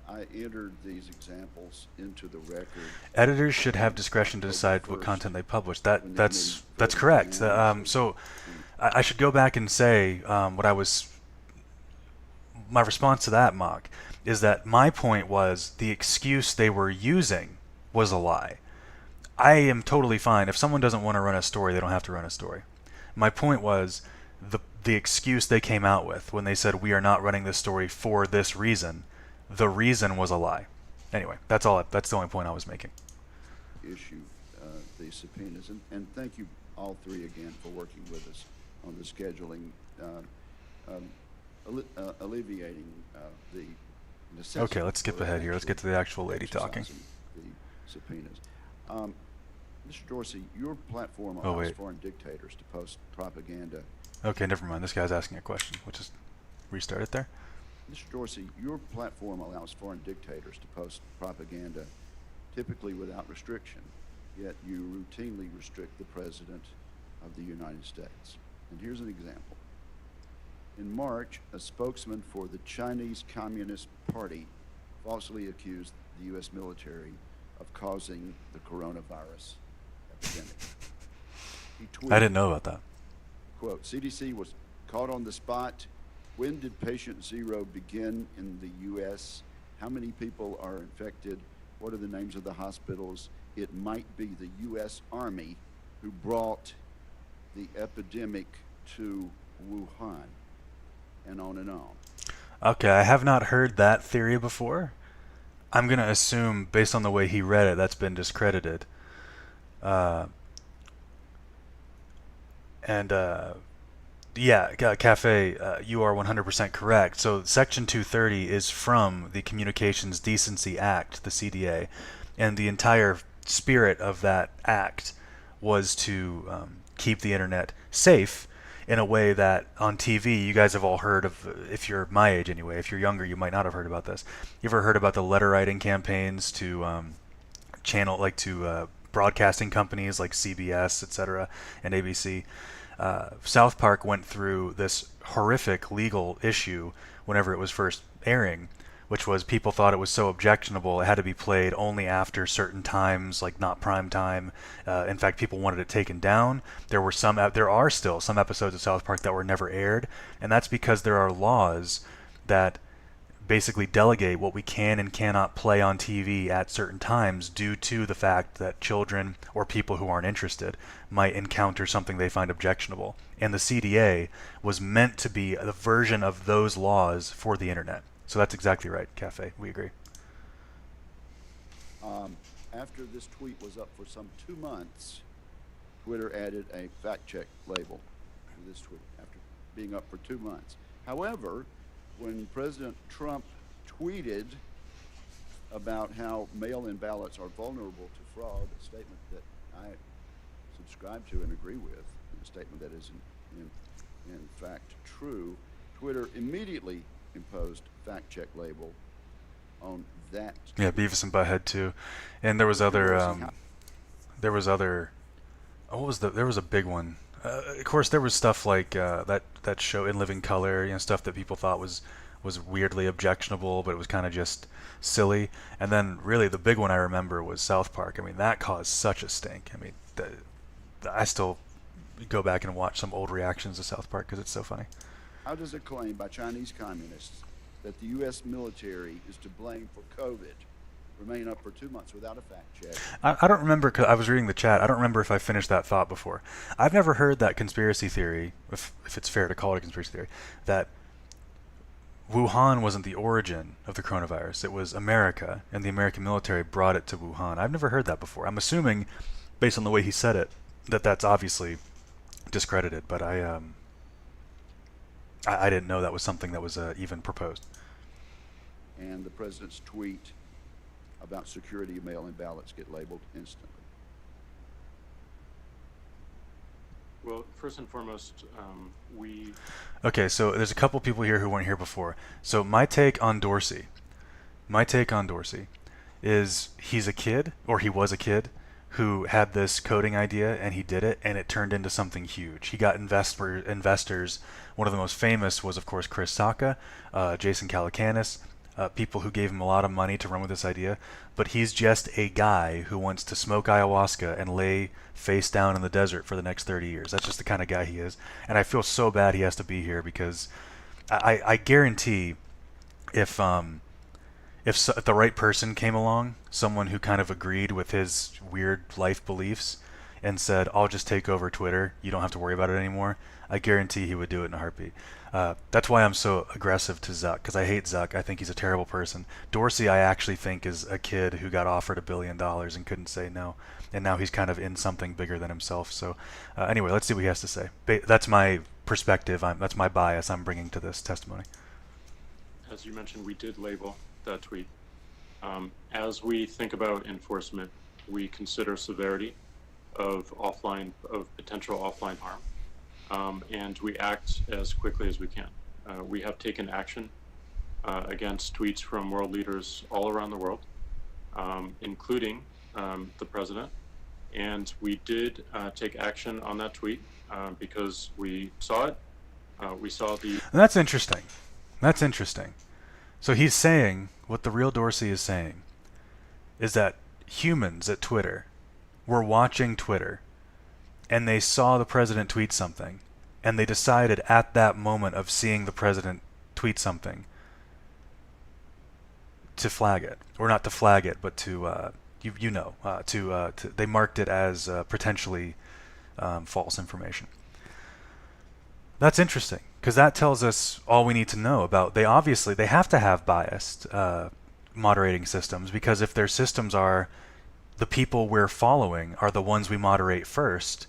I entered these examples into the record. Editors should have discretion to decide what content they publish. That's correct. So I should go back and say my response to that, Mock, is that my point was the excuse they were using was a lie. I am totally fine. If someone doesn't want to run a story, they don't have to run a story. My point was the excuse they came out with when they said we are not running this story for this reason, the reason was a lie. Anyway, that's the only point I was making. Issue the subpoenas, and thank you all three again for working with us on the scheduling, alleviating the necessity. Okay, let's skip ahead here. Let's get to the actual lady talking. The subpoenas. Mr. Dorsey, your platform allows foreign dictators to post propaganda. Okay, never mind. This guy's asking a question. We'll just restart it there. Mr. Dorsey, your platform allows foreign dictators to post propaganda, typically without restriction, yet you routinely restrict the President of the United States. And here's an example. In March, a spokesman for the Chinese Communist Party falsely accused the U.S. military of causing the coronavirus epidemic. He tweeted, I didn't know about that. quote, CDC was caught on the spot. When did patient zero begin in the U.S.? How many people are infected? What are the names of the hospitals? It might be the U.S. Army who brought the epidemic to Wuhan, and on and on. Okay, I have not heard that theory before. I'm going to assume, based on the way he read it, that's been discredited. Yeah, Cafe, you are 100% correct. So Section 230 is from the Communications Decency Act, the CDA, and the entire spirit of that act was to keep the internet safe in a way that on TV, you guys have all heard of, if you're my age anyway, if you're younger, you might not have heard about this. You ever heard about the letter writing campaigns to broadcasting companies like CBS, etc., and ABC? South Park went through this horrific legal issue whenever it was first airing, which was people thought it was so objectionable it had to be played only after certain times, like not prime time. In fact, people wanted it taken down. There are still some episodes of South Park that were never aired, and that's because there are laws that basically delegate what we can and cannot play on TV at certain times due to the fact that children or people who aren't interested might encounter something they find objectionable. And the CDA was meant to be the version of those laws for the internet. So that's exactly right, Cafe. We agree. After this tweet was up for some 2 months, Twitter added a fact check label to this tweet after being up for 2 months. However, when President Trump tweeted about how mail-in ballots are vulnerable to fraud, a statement that I subscribe to and agree with, a statement that is in fact true, Twitter immediately imposed fact check label on that. Yeah, Beavis and Butthead too, and there was other. There was a big one. Of course, there was stuff like that show In Living Color, stuff that people thought was weirdly objectionable, but it was kind of just silly. And then really the big one I remember was South Park. I mean, that caused such a stink. I mean, I still go back and watch some old reactions to South Park because it's so funny. How does a claim by Chinese communists that the U.S. military is to blame for COVID remain up for 2 months without a fact check? I don't remember, because I was reading the chat. I don't remember if I finished that thought before. I've never heard that conspiracy theory, if it's fair to call it a conspiracy theory, that Wuhan wasn't the origin of the coronavirus. It was America, and the American military brought it to Wuhan. I've never heard that before. I'm assuming, based on the way he said it, that that's obviously discredited, but I didn't know that was something that was even proposed. And the president's tweet about security of mail-in ballots get labeled instantly. Well, first and foremost, Okay, so there's a couple people here who weren't here before. So my take on Dorsey is he's a kid, or he was a kid, who had this coding idea and he did it, and it turned into something huge. He got investors. One of the most famous was, of course, Chris Sacca, Jason Calacanis, people who gave him a lot of money to run with this idea. But he's just a guy who wants to smoke ayahuasca and lay face down in the desert for the next 30 years. That's just the kind of guy he is. And I feel so bad he has to be here, because I guarantee if the right person came along, someone who kind of agreed with his weird life beliefs and said, I'll just take over Twitter, you don't have to worry about it anymore, I guarantee he would do it in a heartbeat. That's why I'm so aggressive to Zuck, because I hate Zuck. I think he's a terrible person. Dorsey, I actually think, is a kid who got offered $1 billion and couldn't say no, and now he's kind of in something bigger than himself. So anyway, let's see what he has to say. That's my perspective. That's my bias I'm bringing to this testimony. as you mentioned, we did label that tweet. As we think about enforcement, we consider severity of potential offline harm, and we act as quickly as we can. We have taken action against tweets from world leaders all around the world, including the president. And we did take action on that tweet because we saw it. We saw the... That's interesting. So he's saying, what the real Dorsey is saying, is that humans at Twitter were watching Twitter, and they saw the president tweet something, and they decided at that moment of seeing the president tweet something to flag it, or not to flag it, but to they marked it as potentially false information. That's interesting, because that tells us all we need to know about. They have to have biased moderating systems, because if their systems are the people we're following are the ones we moderate first,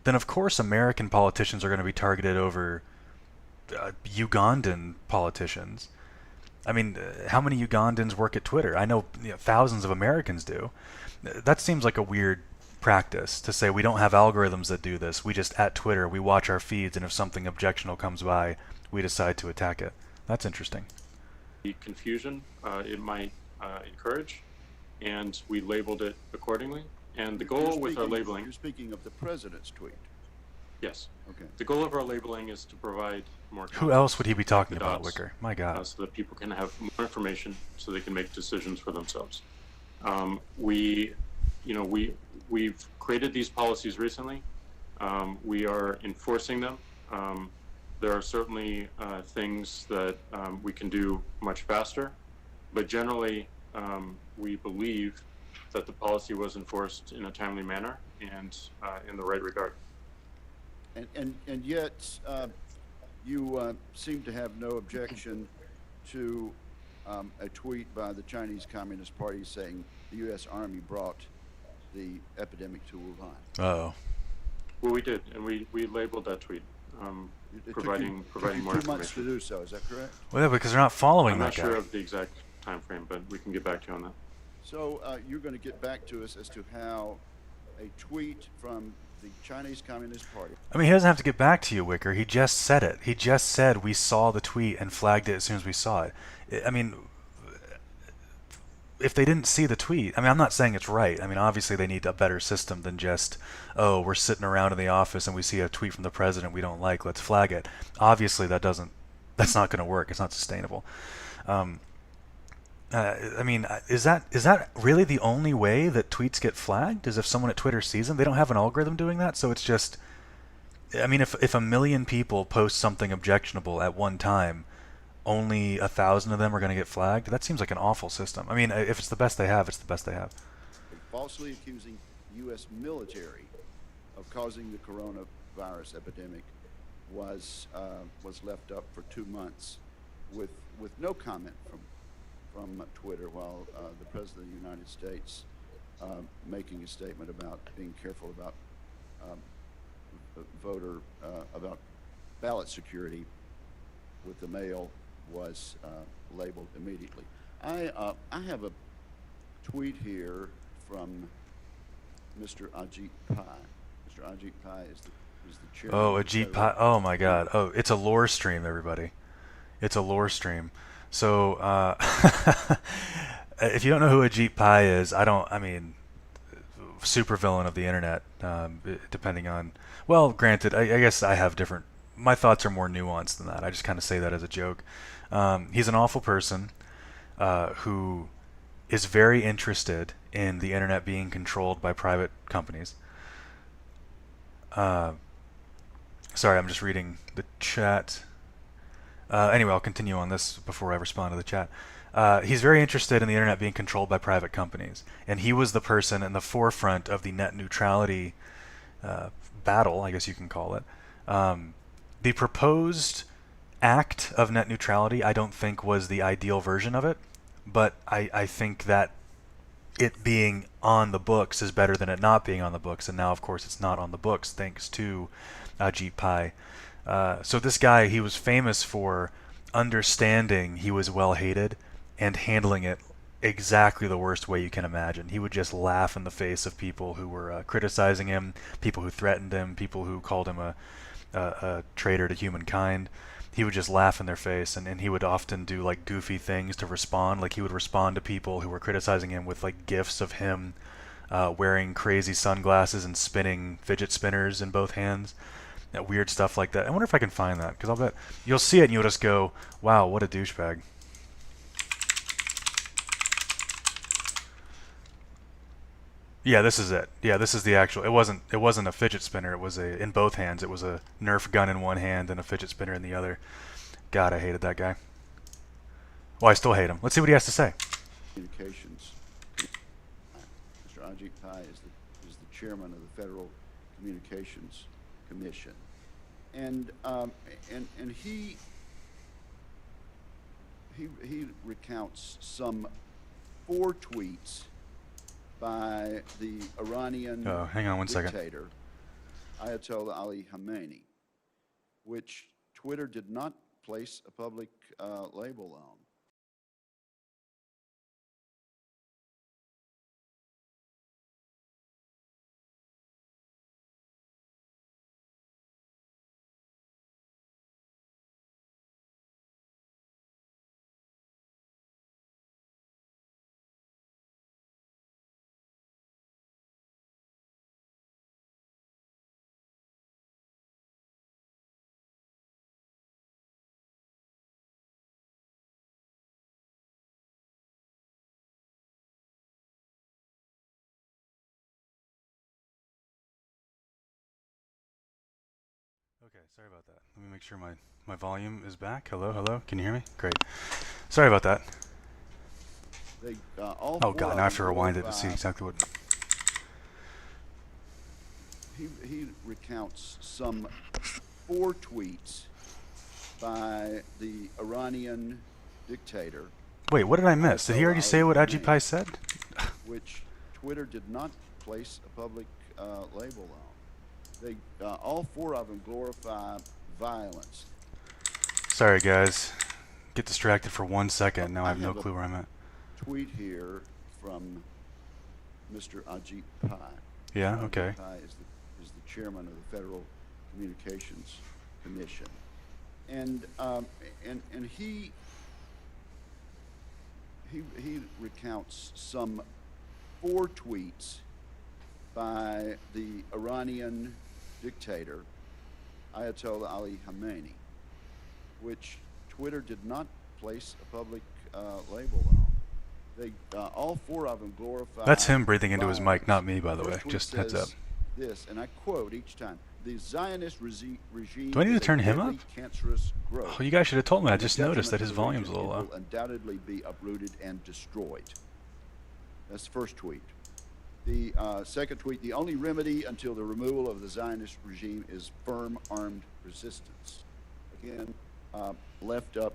then of course American politicians are going to be targeted over Ugandan politicians. I mean, how many Ugandans work at Twitter? I know, thousands of Americans do. That seems like a weird practice to say we don't have algorithms that do this. We just, at Twitter, we watch our feeds, and if something objectionable comes by, we decide to attack it. That's interesting. The confusion it might encourage, and we labeled it accordingly. And the goal with our labeling... You're speaking of the president's tweet. Yes. Okay. The goal of our labeling is to provide more... Who else would he be talking about, Wicker? My God. So that people can have more information so they can make decisions for themselves. We've created these policies recently. We are enforcing them. There are certainly things that we can do much faster, but generally we believe that the policy was enforced in a timely manner and in the right regard. And yet you seem to have no objection to a tweet by the Chinese Communist Party saying the U.S. Army brought the epidemic to Wuhan. Uh-oh. Well, we did, and we labeled that tweet, providing more information. 2 months to do so, is that correct? Well, yeah, because they're not following I'm that not guy. sure of the exact time frame, but we can get back to you on that. So you're going to get back to us as to how a tweet from the Chinese Communist Party... I mean, he doesn't have to get back to you, Wicker. He just said it. He just said we saw the tweet and flagged it as soon as we saw it. I mean, if they didn't see the tweet, I mean, I'm not saying it's right. I mean, obviously they need a better system than just, oh, we're sitting around in the office and we see a tweet from the president we don't like, let's flag it. Obviously that's not going to work. It's not sustainable. I mean, is that really the only way that tweets get flagged? Is if someone at Twitter sees them? They don't have an algorithm doing that, so it's just... I mean, if 1 million people post something objectionable at one time, only 1,000 of them are going to get flagged? That seems like an awful system. I mean, if it's the best they have, it's the best they have. Falsely accusing the U.S. military of causing the coronavirus epidemic was left up for 2 months with no comment from Twitter, while the President of the United States making a statement about being careful about about ballot security with the mail was labeled immediately. I have a tweet here from Mr. Ajit Pai. Mr. Ajit Pai is the chairman. Oh, Ajit Pai. Oh my God. Oh, it's a lore stream, everybody. It's a lore stream. So, if you don't know who Ajit Pai is, I mean, supervillain of the internet, depending on, well, granted, I guess I have different, my thoughts are more nuanced than that. I just kind of say that as a joke. He's an awful person who is very interested in the internet being controlled by private companies. Sorry, I'm just reading the chat. Anyway, I'll continue on this before I respond to the chat. He's very interested in the internet being controlled by private companies, and he was the person in the forefront of the net neutrality battle, I guess you can call it. The proposed act of net neutrality, I don't think was the ideal version of it, but I think that it being on the books is better than it not being on the books, and now, of course, it's not on the books thanks to Ajit Pai. So this guy, he was famous for understanding he was well hated and handling it exactly the worst way you can imagine. He would just laugh in the face of people who were criticizing him, people who threatened him, people who called him a traitor to humankind. He would just laugh in their face, and he would often do like goofy things to respond. Like he would respond to people who were criticizing him with like gifs of him wearing crazy sunglasses and spinning fidget spinners in both hands. Weird stuff like that. I wonder if I can find that, because I'll bet you'll see it and you'll just go, wow, what a douchebag. Yeah, this is it. Yeah, this is the actual. It wasn't a fidget spinner. It was a in both hands. It was a Nerf gun in one hand and a fidget spinner in the other. God, I hated that guy. Well, I still hate him. Let's see what he has to say. Communications. Mr. Ajit Pai is the chairman of the Federal Communications Commission, and he recounts some 4 tweets by the Iranian hang on one second. dictator Ayatollah Ali Khamenei, which Twitter did not place a public label on. Okay, sorry about that. Let me make sure my volume is back. Hello, hello. Can you hear me? Great. Sorry about that. They, all Oh 4 God, of now I have to them rewind it to glorify- see exactly what. He recounts some 4 tweets by the Iranian dictator, Wait, what did I miss? Did he already say what Ajit Pai said? which Twitter did not place a public label on. They, all 4 of them glorify violence. Sorry, guys. Get distracted for 1 second. Now I have no I have a- clue where I'm at. Tweet here from Mr. Ajit Pai. Yeah. Mr. Okay. Ajit Pai is the chairman of the Federal Communications Commission, and he recounts some 4 tweets by the Iranian dictator Ayatollah Ali Khamenei, which Twitter did not place a public label on. They, all 4 of them glorify. That's him breathing into his mic, violence. not me, by the way. First tweet Just heads up. says This, and I quote each time: "The Zionist regime Do I need to is a turn him deadly, up? cancerous growth. Oh, you guys should have told me. I and the just noticed that detriment his to the volume's a region, little it low. will undoubtedly be uprooted and destroyed." That's the first tweet. The second tweet: "The only remedy until the removal of the Zionist regime is firm armed resistance." Again, left up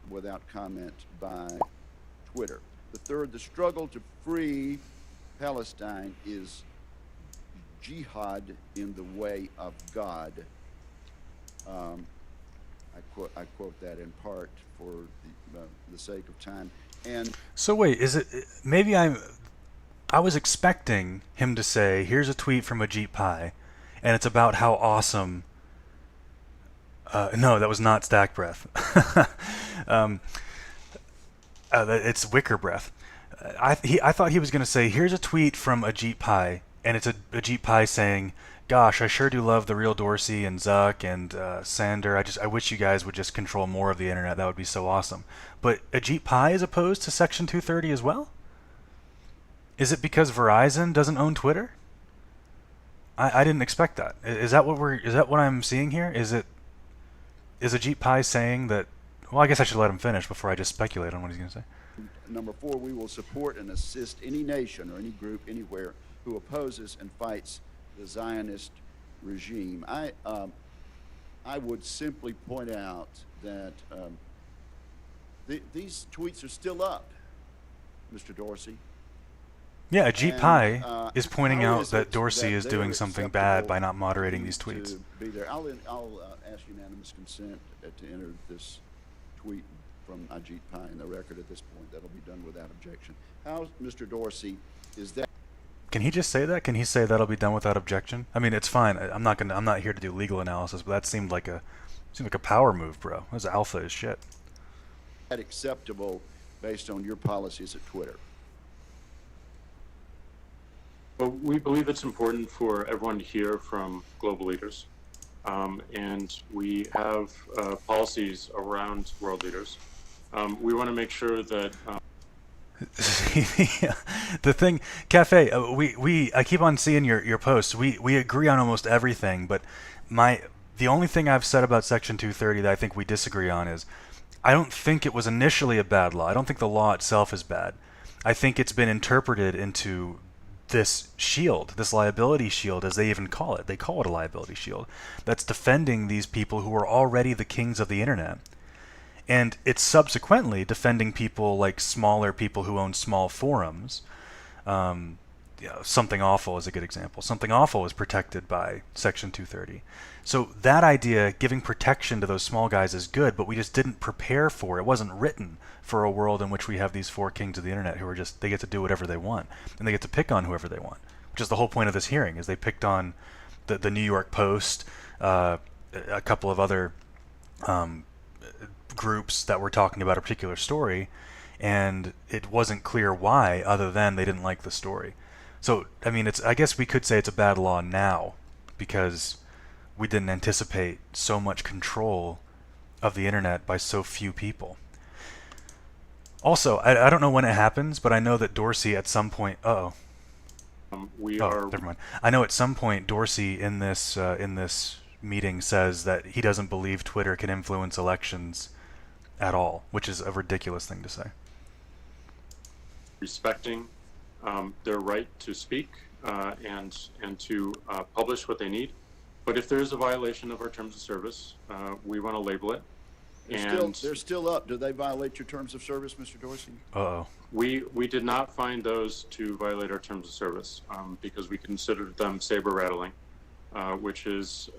without comment by Twitter. The third: "The struggle to free Palestine is jihad in the way of God." I quote that in part for the sake of time. And So wait, is it maybe I was expecting him to say, "Here's a tweet from Ajit Pai, and it's about how awesome." No, that was not Stack Breath. It's Wicker Breath. I thought he was going to say, "Here's a tweet from Ajit Pai," and it's Ajit Pai saying, "Gosh, I sure do love the real Dorsey and Zuck and Sander. I wish you guys would just control more of the internet. That would be so awesome." But Ajit Pai is opposed to Section 230 as well? Is it because Verizon doesn't own Twitter? I didn't expect that. Is that what I'm seeing here? Is Ajit Pai saying that? Well, I guess I should let him finish before I just speculate on what he's going to say. number 4, "We will support and assist any nation or any group anywhere who opposes and fights the Zionist regime." I would simply point out that these tweets are still up, Mr. Dorsey. Yeah, Ajit And, Pai is pointing how out is that it Dorsey is they're doing something bad acceptable by not moderating to- these tweets. to be there? I'll ask unanimous consent to enter this tweet from Ajit Pai in the record at this point. That'll be done without objection. How, Mr. Dorsey, is that? Can he just say that? Can he say that'll be done without objection? I mean, it's fine. I'm not here to do legal analysis, but that seemed like a power move, bro. That was alpha as shit. Acceptable based on your policies at Twitter? Well, we believe it's important for everyone to hear from global leaders. And we have policies around world leaders. We want to make sure that The thing, Cafe, I keep on seeing your posts. We agree on almost everything, but the only thing I've said about Section 230 that I think we disagree on is I don't think it was initially a bad law. I don't think the law itself is bad. I think it's been interpreted into this shield, this liability shield, as they even call it. They call it a liability shield that's defending these people who are already the kings of the internet. And it's subsequently defending people like smaller people who own small forums. Something Awful is a good example. Something Awful is protected by Section 230. So that idea, giving protection to those small guys, is good, but we just didn't prepare for it. It wasn't written for a world in which we have these four kings of the internet who are just, they get to do whatever they want. And they get to pick on whoever they want, which is the whole point of this hearing, is they picked on the New York Post, a couple of other groups that were talking about a particular story, and it wasn't clear why, other than they didn't like the story. So, I mean, I guess we could say it's a bad law now, because we didn't anticipate so much control of the internet by so few people. Also, I don't know when it happens, but I know that Dorsey at some point... never mind. I know at some point Dorsey in this meeting says that he doesn't believe Twitter can influence elections at all, which is a ridiculous thing to say. Respecting their right to speak and to publish what they need. But if there is a violation of our terms of service, we want to label it. They're still up. Do they violate your terms of service, Mr. Dorsey? Uh-oh. We did not find those to violate our terms of service because we considered them saber rattling, which is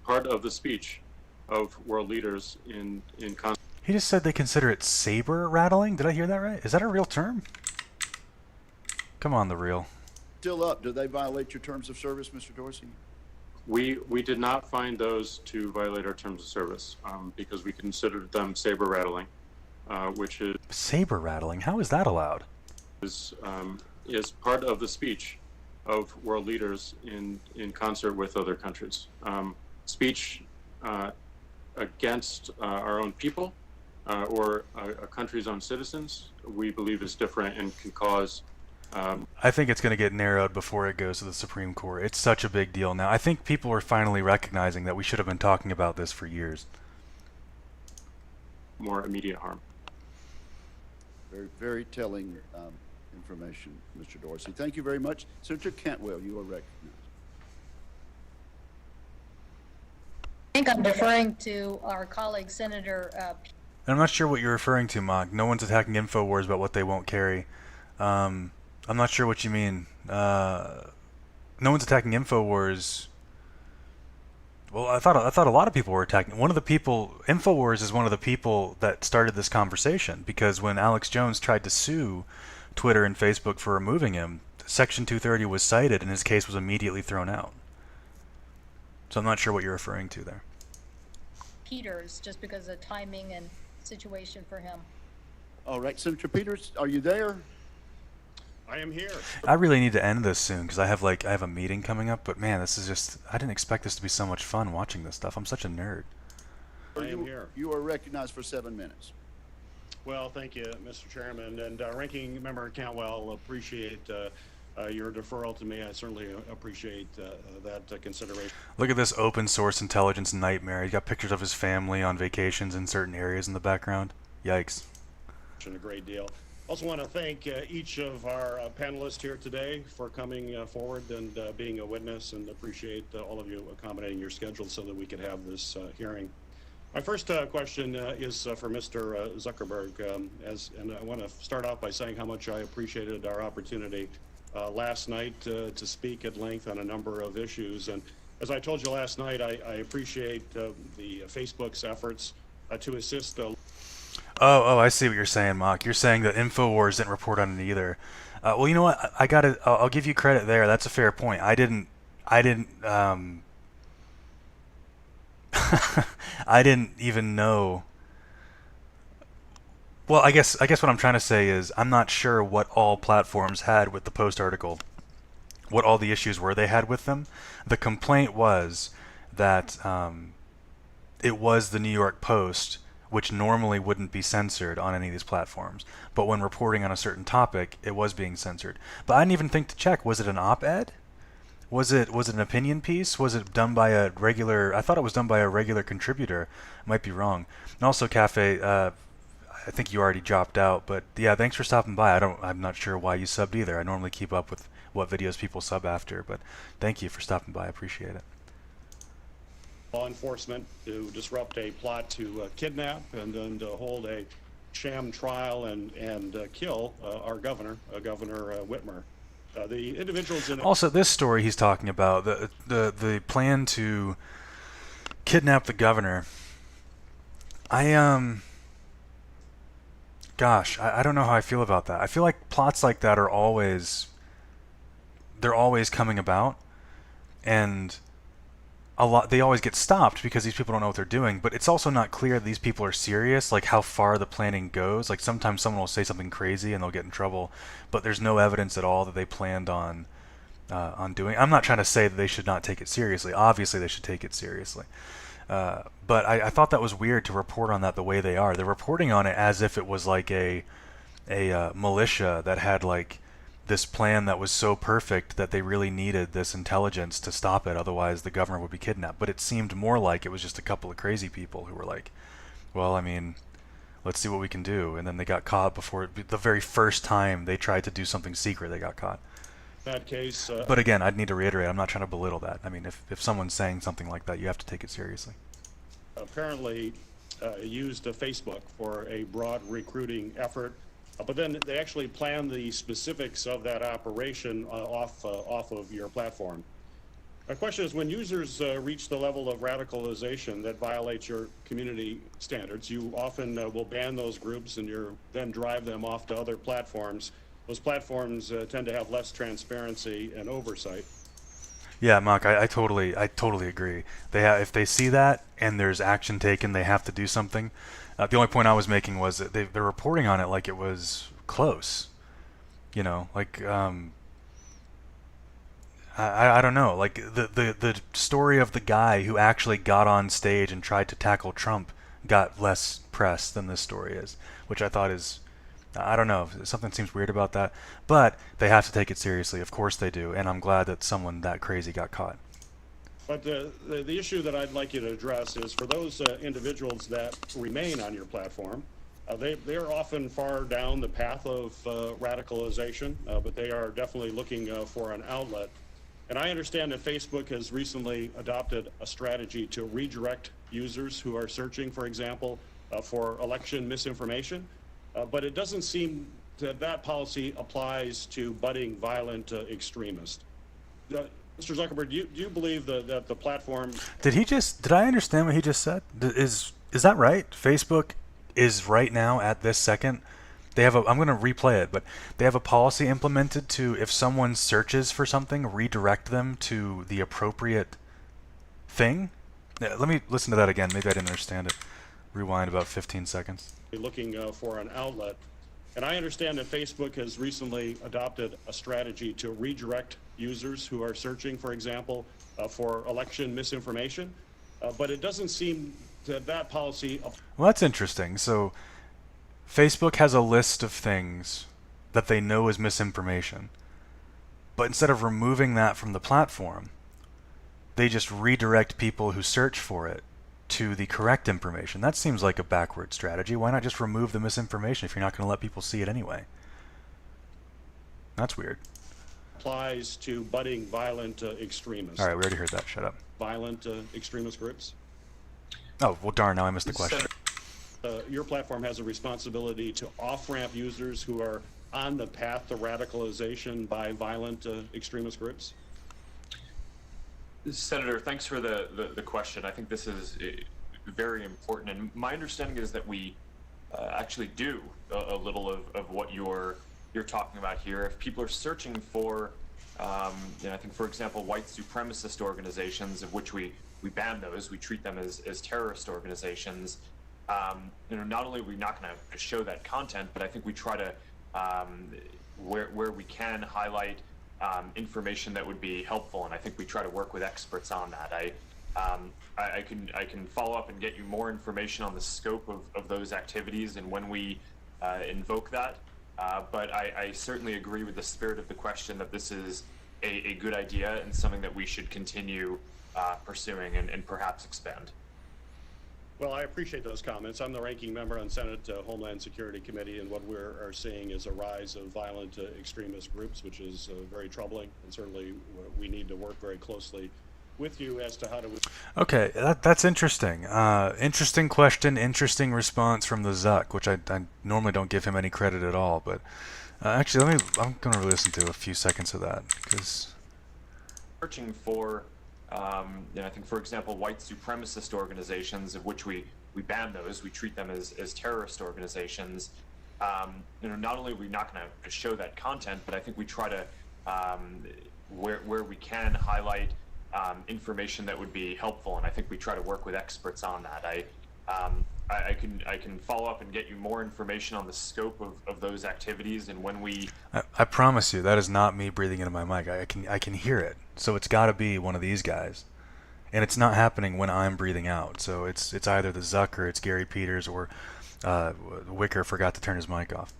part of the speech of world leaders in He just said they consider it saber rattling? Did I hear that right? Is that a real term? Come on, the real. Still up. Do they violate your terms of service, Mr. Dorsey? We did not find those to violate our terms of service because we considered them saber rattling, which is saber rattling. How is that allowed? Is part of the speech of world leaders in concert with other countries. Speech against our own people or a country's own citizens, we believe is different and can cause. I think it's going to get narrowed before it goes to the Supreme Court. It's such a big deal now. I think people are finally recognizing that we should have been talking about this for years. More immediate harm. Very, very telling information, Mr. Dorsey. Thank you very much. Senator Cantwell, you are recognized. I think I'm deferring to our colleague, Senator. I'm not sure what you're referring to, Mock. No one's attacking InfoWars about what they won't carry. I'm not sure what you mean. No one's attacking InfoWars. Well, I thought a lot of people were attacking. InfoWars is one of the people that started this conversation, because when Alex Jones tried to sue Twitter and Facebook for removing him, Section 230 was cited and his case was immediately thrown out. So I'm not sure what you're referring to there. Peters, just because of timing and situation for him. All right, Senator Peters, are you there? I am here. I really need to end this soon because I have a meeting coming up. But man, this is just, I didn't expect this to be so much fun watching this stuff. I'm such a nerd. I am here. You are recognized for 7 minutes. Well, thank you, Mr. Chairman. And Ranking Member Cantwell, appreciate your deferral to me. I certainly appreciate that consideration. Look at this open source intelligence nightmare. He's got pictures of his family on vacations in certain areas in the background. Yikes. A great deal. Also want to thank each of our panelists here today for coming forward and being a witness, and appreciate all of you accommodating your schedule so that we could have this hearing. My first question is for Mr. Zuckerberg, and I want to start off by saying how much I appreciated our opportunity last night to speak at length on a number of issues. And as I told you last night, I appreciate the Facebook's efforts to assist. Oh, I see what you're saying, Mock. You're saying that InfoWars didn't report on it either. Well, you know what? I'll give you credit there. That's a fair point. I didn't I didn't even know. Well, I guess what I'm trying to say is I'm not sure what all platforms had with the Post article, what all the issues were they had with them. The complaint was that it was the New York Post which normally wouldn't be censored on any of these platforms. But when reporting on a certain topic, it was being censored. But I didn't even think to check, was it an op-ed? Was it an opinion piece? Was it done by a regular... I thought it was done by a regular contributor. I might be wrong. And also, Cafe, I think you already dropped out, but yeah, thanks for stopping by. I'm not sure why you subbed either. I normally keep up with what videos people sub after, but thank you for stopping by. I appreciate it. Law enforcement to disrupt a plot to kidnap and then to hold a sham trial and kill our governor, Governor Whitmer. The individuals in also, this story he's talking about, the plan to kidnap the governor. Gosh, I don't know how I feel about that. I feel like plots like that are always coming about, and they always get stopped because these people don't know what they're doing. But it's also not clear that these people are serious, like how far the planning goes. Like sometimes someone will say something crazy and they'll get in trouble, but there's no evidence at all that they planned on doing. I'm not trying to say that they should not take it seriously. Obviously, they should take it seriously. But I thought that was weird to report on that the way they are. They're reporting on it as if it was like a militia that had like this plan that was so perfect that they really needed this intelligence to stop it. Otherwise, the governor would be kidnapped. But it seemed more like it was just a couple of crazy people who were like, well, I mean, let's see what we can do. And then they got caught before the very first time they tried to do something secret, they got caught. that case. But again, I'd need to reiterate, I'm not trying to belittle that. I mean, if someone's saying something like that, you have to take it seriously. Apparently used Facebook for a broad recruiting effort, but then they actually planned the specifics of that operation off of your platform. My question is, when users reach the level of radicalization that violates your community standards, you often will ban those groups and then drive them off to other platforms. Those platforms tend to have less transparency and oversight. Yeah, Mark, I totally agree. If they see that and there's action taken, they have to do something. The only point I was making was that they're reporting on it like it was close. You know, like I don't know, like the story of the guy who actually got on stage and tried to tackle Trump got less press than this story is, which I thought is, I don't know, something seems weird about that, but they have to take it seriously. Of course they do, and I'm glad that someone that crazy got caught. But the issue that I'd like you to address is for those individuals that remain on your platform, they're often far down the path of radicalization, but they are definitely looking for an outlet. And I understand that Facebook has recently adopted a strategy to redirect users who are searching, for example, for election misinformation. But it doesn't seem that policy applies to budding violent extremists. Mr. Zuckerberg, do you believe that the platform... Did I understand what he just said? Is that right? Facebook is right now, at this second, they have I'm going to replay it, but they have a policy implemented to, if someone searches for something, redirect them to the appropriate thing? Yeah, let me listen to that again. Maybe I didn't understand it. Rewind about 15 seconds. Looking for an outlet. And I understand that Facebook has recently adopted a strategy to redirect users who are searching, for example, for election misinformation. But it doesn't seem that policy... Well, that's interesting. So Facebook has a list of things that they know is misinformation. But instead of removing that from the platform, they just redirect people who search for it to the correct information. That seems like a backward strategy. Why not just remove the misinformation if you're not going to let people see it anyway? That's weird. Applies to budding violent extremists. All right, we already heard that. Shut up. Violent extremist groups. Oh, well, darn, now I missed the question. Your platform has a responsibility to off-ramp users who are on the path to radicalization by violent extremist groups. Senator, thanks for the question. I think this is very important, and my understanding is that we actually do a little of what you're talking about here. If people are searching for, I think, for example, white supremacist organizations, of which we ban those, we treat them as terrorist organizations. Not only are we not going to show that content, but I think we try to, where we can, highlight information that would be helpful, and I think we try to work with experts on that. I can follow up and get you more information on the scope of those activities and when we invoke that. But I certainly agree with the spirit of the question that this is a good idea and something that we should continue pursuing and perhaps expand. Well, I appreciate those comments. I'm the ranking member on Senate Homeland Security Committee, and what we're seeing is a rise of violent extremist groups, which is very troubling, and certainly we need to work very closely with you as to how to... Okay, that's interesting. Interesting question, interesting response from the Zuck, which I normally don't give him any credit at all, but actually, I'm going to listen to a few seconds of that, because... Searching for, I think, for example, white supremacist organizations, of which we ban those, we treat them as terrorist organizations. Not only are we not going to show that content, but I think we try to, where we can, highlight information that would be helpful, and I think we try to work with experts on that. I can follow up and get you more information on the scope of those activities and when we... I promise you, that is not me breathing into my mic. I can hear it, so it's got to be one of these guys, and it's not happening when I'm breathing out. So it's either the Zuck or it's Gary Peters or Wicker forgot to turn his mic off.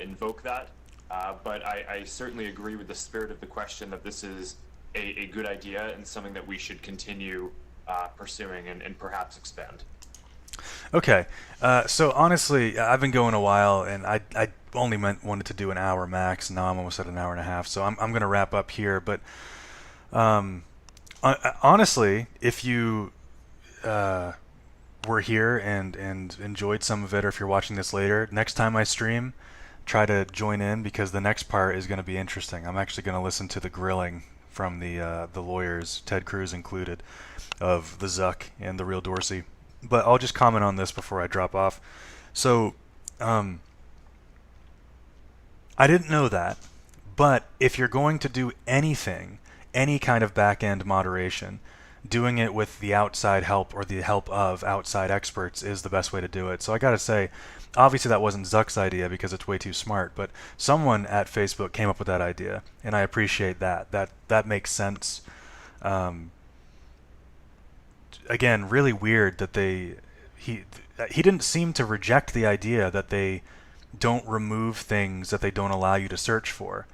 Invoke that, but I certainly agree with the spirit of the question that this is a good idea and something that we should continue pursuing and perhaps expand. Okay, so honestly, I've been going a while, and I only wanted to do an hour max. Now I'm almost at an hour and a half, so I'm going to wrap up here. But honestly, if you were here and enjoyed some of it, or if you're watching this later, next time I stream, try to join in, because the next part is going to be interesting. I'm actually going to listen to the grilling from the lawyers, Ted Cruz included, of the Zuck and the real Dorsey. But I'll just comment on this before I drop off. So, I didn't know that, but if you're going to do anything, any kind of back-end moderation, doing it with the outside help or the help of outside experts is the best way to do it. So I gotta say, obviously that wasn't Zuck's idea because it's way too smart, but someone at Facebook came up with that idea, and I appreciate that. That makes sense. Again, really weird that he didn't seem to reject the idea that they don't remove things that they don't allow you to search for.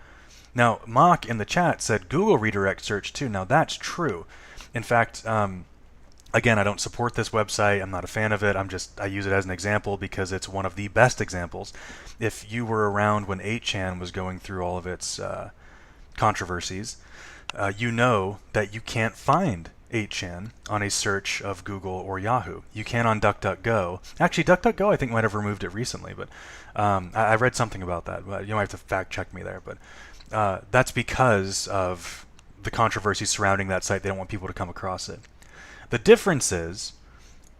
Now, Mock in the chat said Google redirect search too. Now that's true. In fact, again, I don't support this website. I'm not a fan of it. I use it as an example because it's one of the best examples. If you were around when 8chan was going through all of its controversies, you know that you can't find 8chan on a search of Google or Yahoo. You can on DuckDuckGo. Actually, DuckDuckGo I think might have removed it recently, but I read something about that. You might have to fact check me there, but that's because of the controversy surrounding that site. They don't want people to come across it. The difference is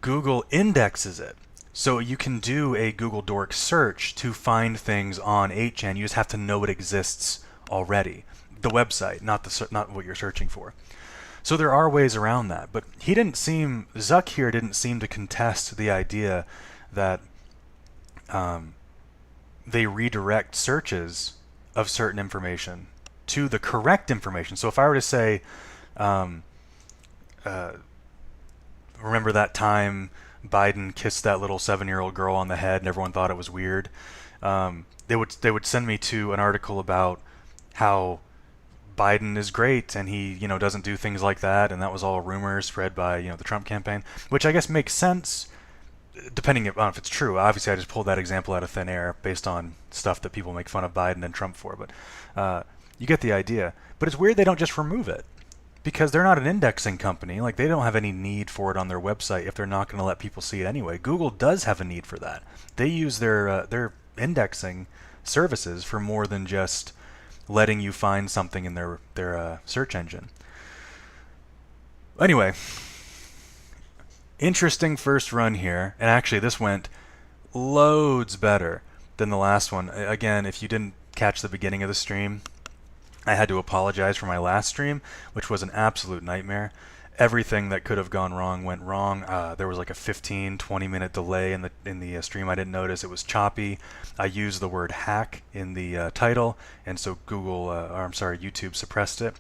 Google indexes it. So you can do a Google Dork search to find things on 8chan. You just have to know it exists already. The website, not what you're searching for. So there are ways around that. But Zuck here didn't seem to contest the idea that they redirect searches of certain information to the correct information. So if I were to say, remember that time Biden kissed that little 7-year-old girl on the head and everyone thought it was weird, they would send me to an article about how Biden is great and he doesn't do things like that, and that was all rumors spread by the Trump campaign, which I guess makes sense depending on if it's true. Obviously I just pulled that example out of thin air based on stuff that people make fun of Biden and Trump for, but you get the idea. But it's weird they don't just remove it, because they're not an indexing company. Like, they don't have any need for it on their website if they're not going to let people see it anyway. Google does have a need for that. They use their indexing services for more than just letting you find something in their search engine. Anyway, interesting first run here, and actually this went loads better than the last one. Again, if you didn't catch the beginning of the stream, I had to apologize for my last stream, which was an absolute nightmare. Everything that could have gone wrong went wrong. There was like a 15-20 minute delay in the stream. I didn't notice. It was choppy. I used the word hack in the title, and so YouTube suppressed it.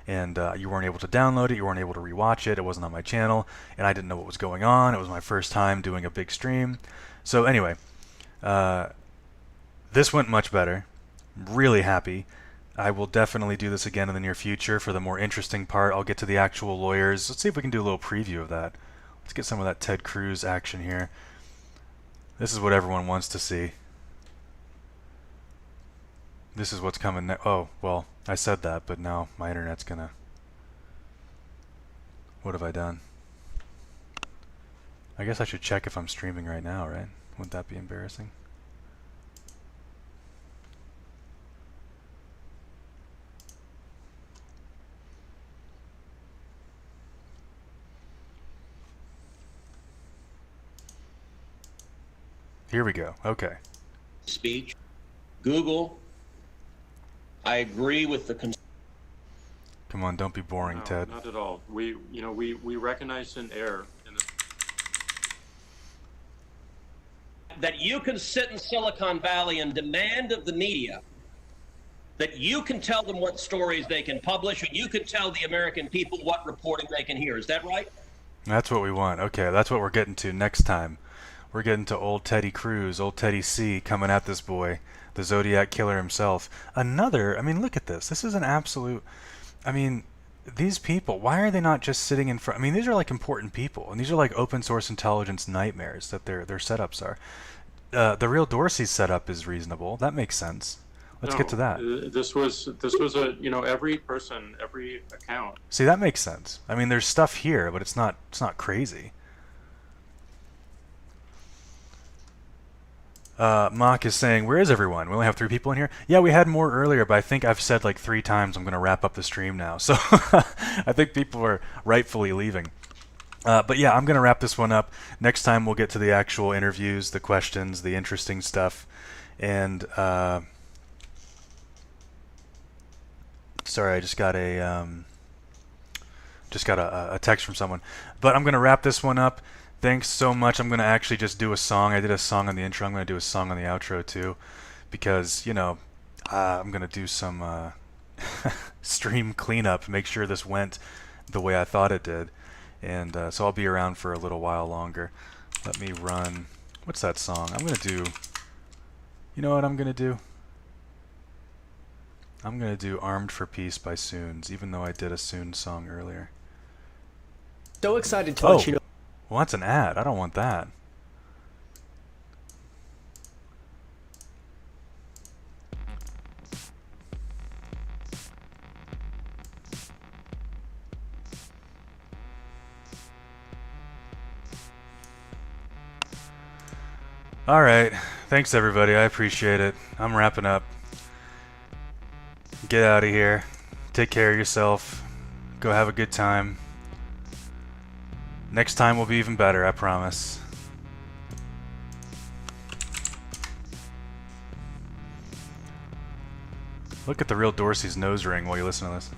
and you weren't able to download it, you weren't able to rewatch it, it wasn't on my channel, and I didn't know what was going on. It was my first time doing a big stream. So anyway, this went much better. Really happy. I will definitely do this again in the near future for the more interesting part. I'll get to the actual lawyers. Let's see if we can do a little preview of that. Let's get some of that Ted Cruz action here. This is what everyone wants to see. This is what's coming next. Oh, well, I said that, but now my internet's gonna... What have I done? I guess I should check if I'm streaming right now, right? Wouldn't that be embarrassing? Here we go. Okay. Speech. Google. I agree with the. Come on, don't be boring, No, Ted. not at all. We recognize an error in the... That you can sit in Silicon Valley and demand of the media that you can tell them what stories they can publish, and you can tell the American people what reporting they can hear. Is that right? That's what we want. Okay, that's what we're getting to next time. We're getting to old Teddy Cruz, old Teddy C, coming at this boy, the Zodiac Killer himself. Another, I mean, look at this. This is an absolute, I mean, these people, why are they not just sitting in front? I mean, these are like important people, and these are like open source intelligence nightmares that their setups are. The real Dorsey setup is reasonable. That makes sense. Let's get to that. This was a, every person, every account. See, that makes sense. I mean, there's stuff here, but it's not crazy. Mock is saying, where is everyone? We only have 3 people in here? Yeah, we had more earlier, but I think I've said like 3 times I'm going to wrap up the stream now. So I think people are rightfully leaving. But yeah, I'm going to wrap this one up. Next time we'll get to the actual interviews, the questions, the interesting stuff. And sorry, I just got a text from someone. But I'm going to wrap this one up. Thanks so much. I'm going to actually just do a song. I did a song on the intro. I'm going to do a song on the outro too, because, I'm going to do some stream cleanup, make sure this went the way I thought it did. And so I'll be around for a little while longer. Let me run. What's that song? I'm going to do... You know what I'm going to do? I'm going to do Armed for Peace by Soons, even though I did a Soons song earlier. So excited to let you know. Well, that's an ad. I don't want that. All right. Thanks, everybody. I appreciate it. I'm wrapping up. Get out of here. Take care of yourself. Go have a good time. Next time will be even better, I promise. Look at the real Dorsey's nose ring while you listen to this.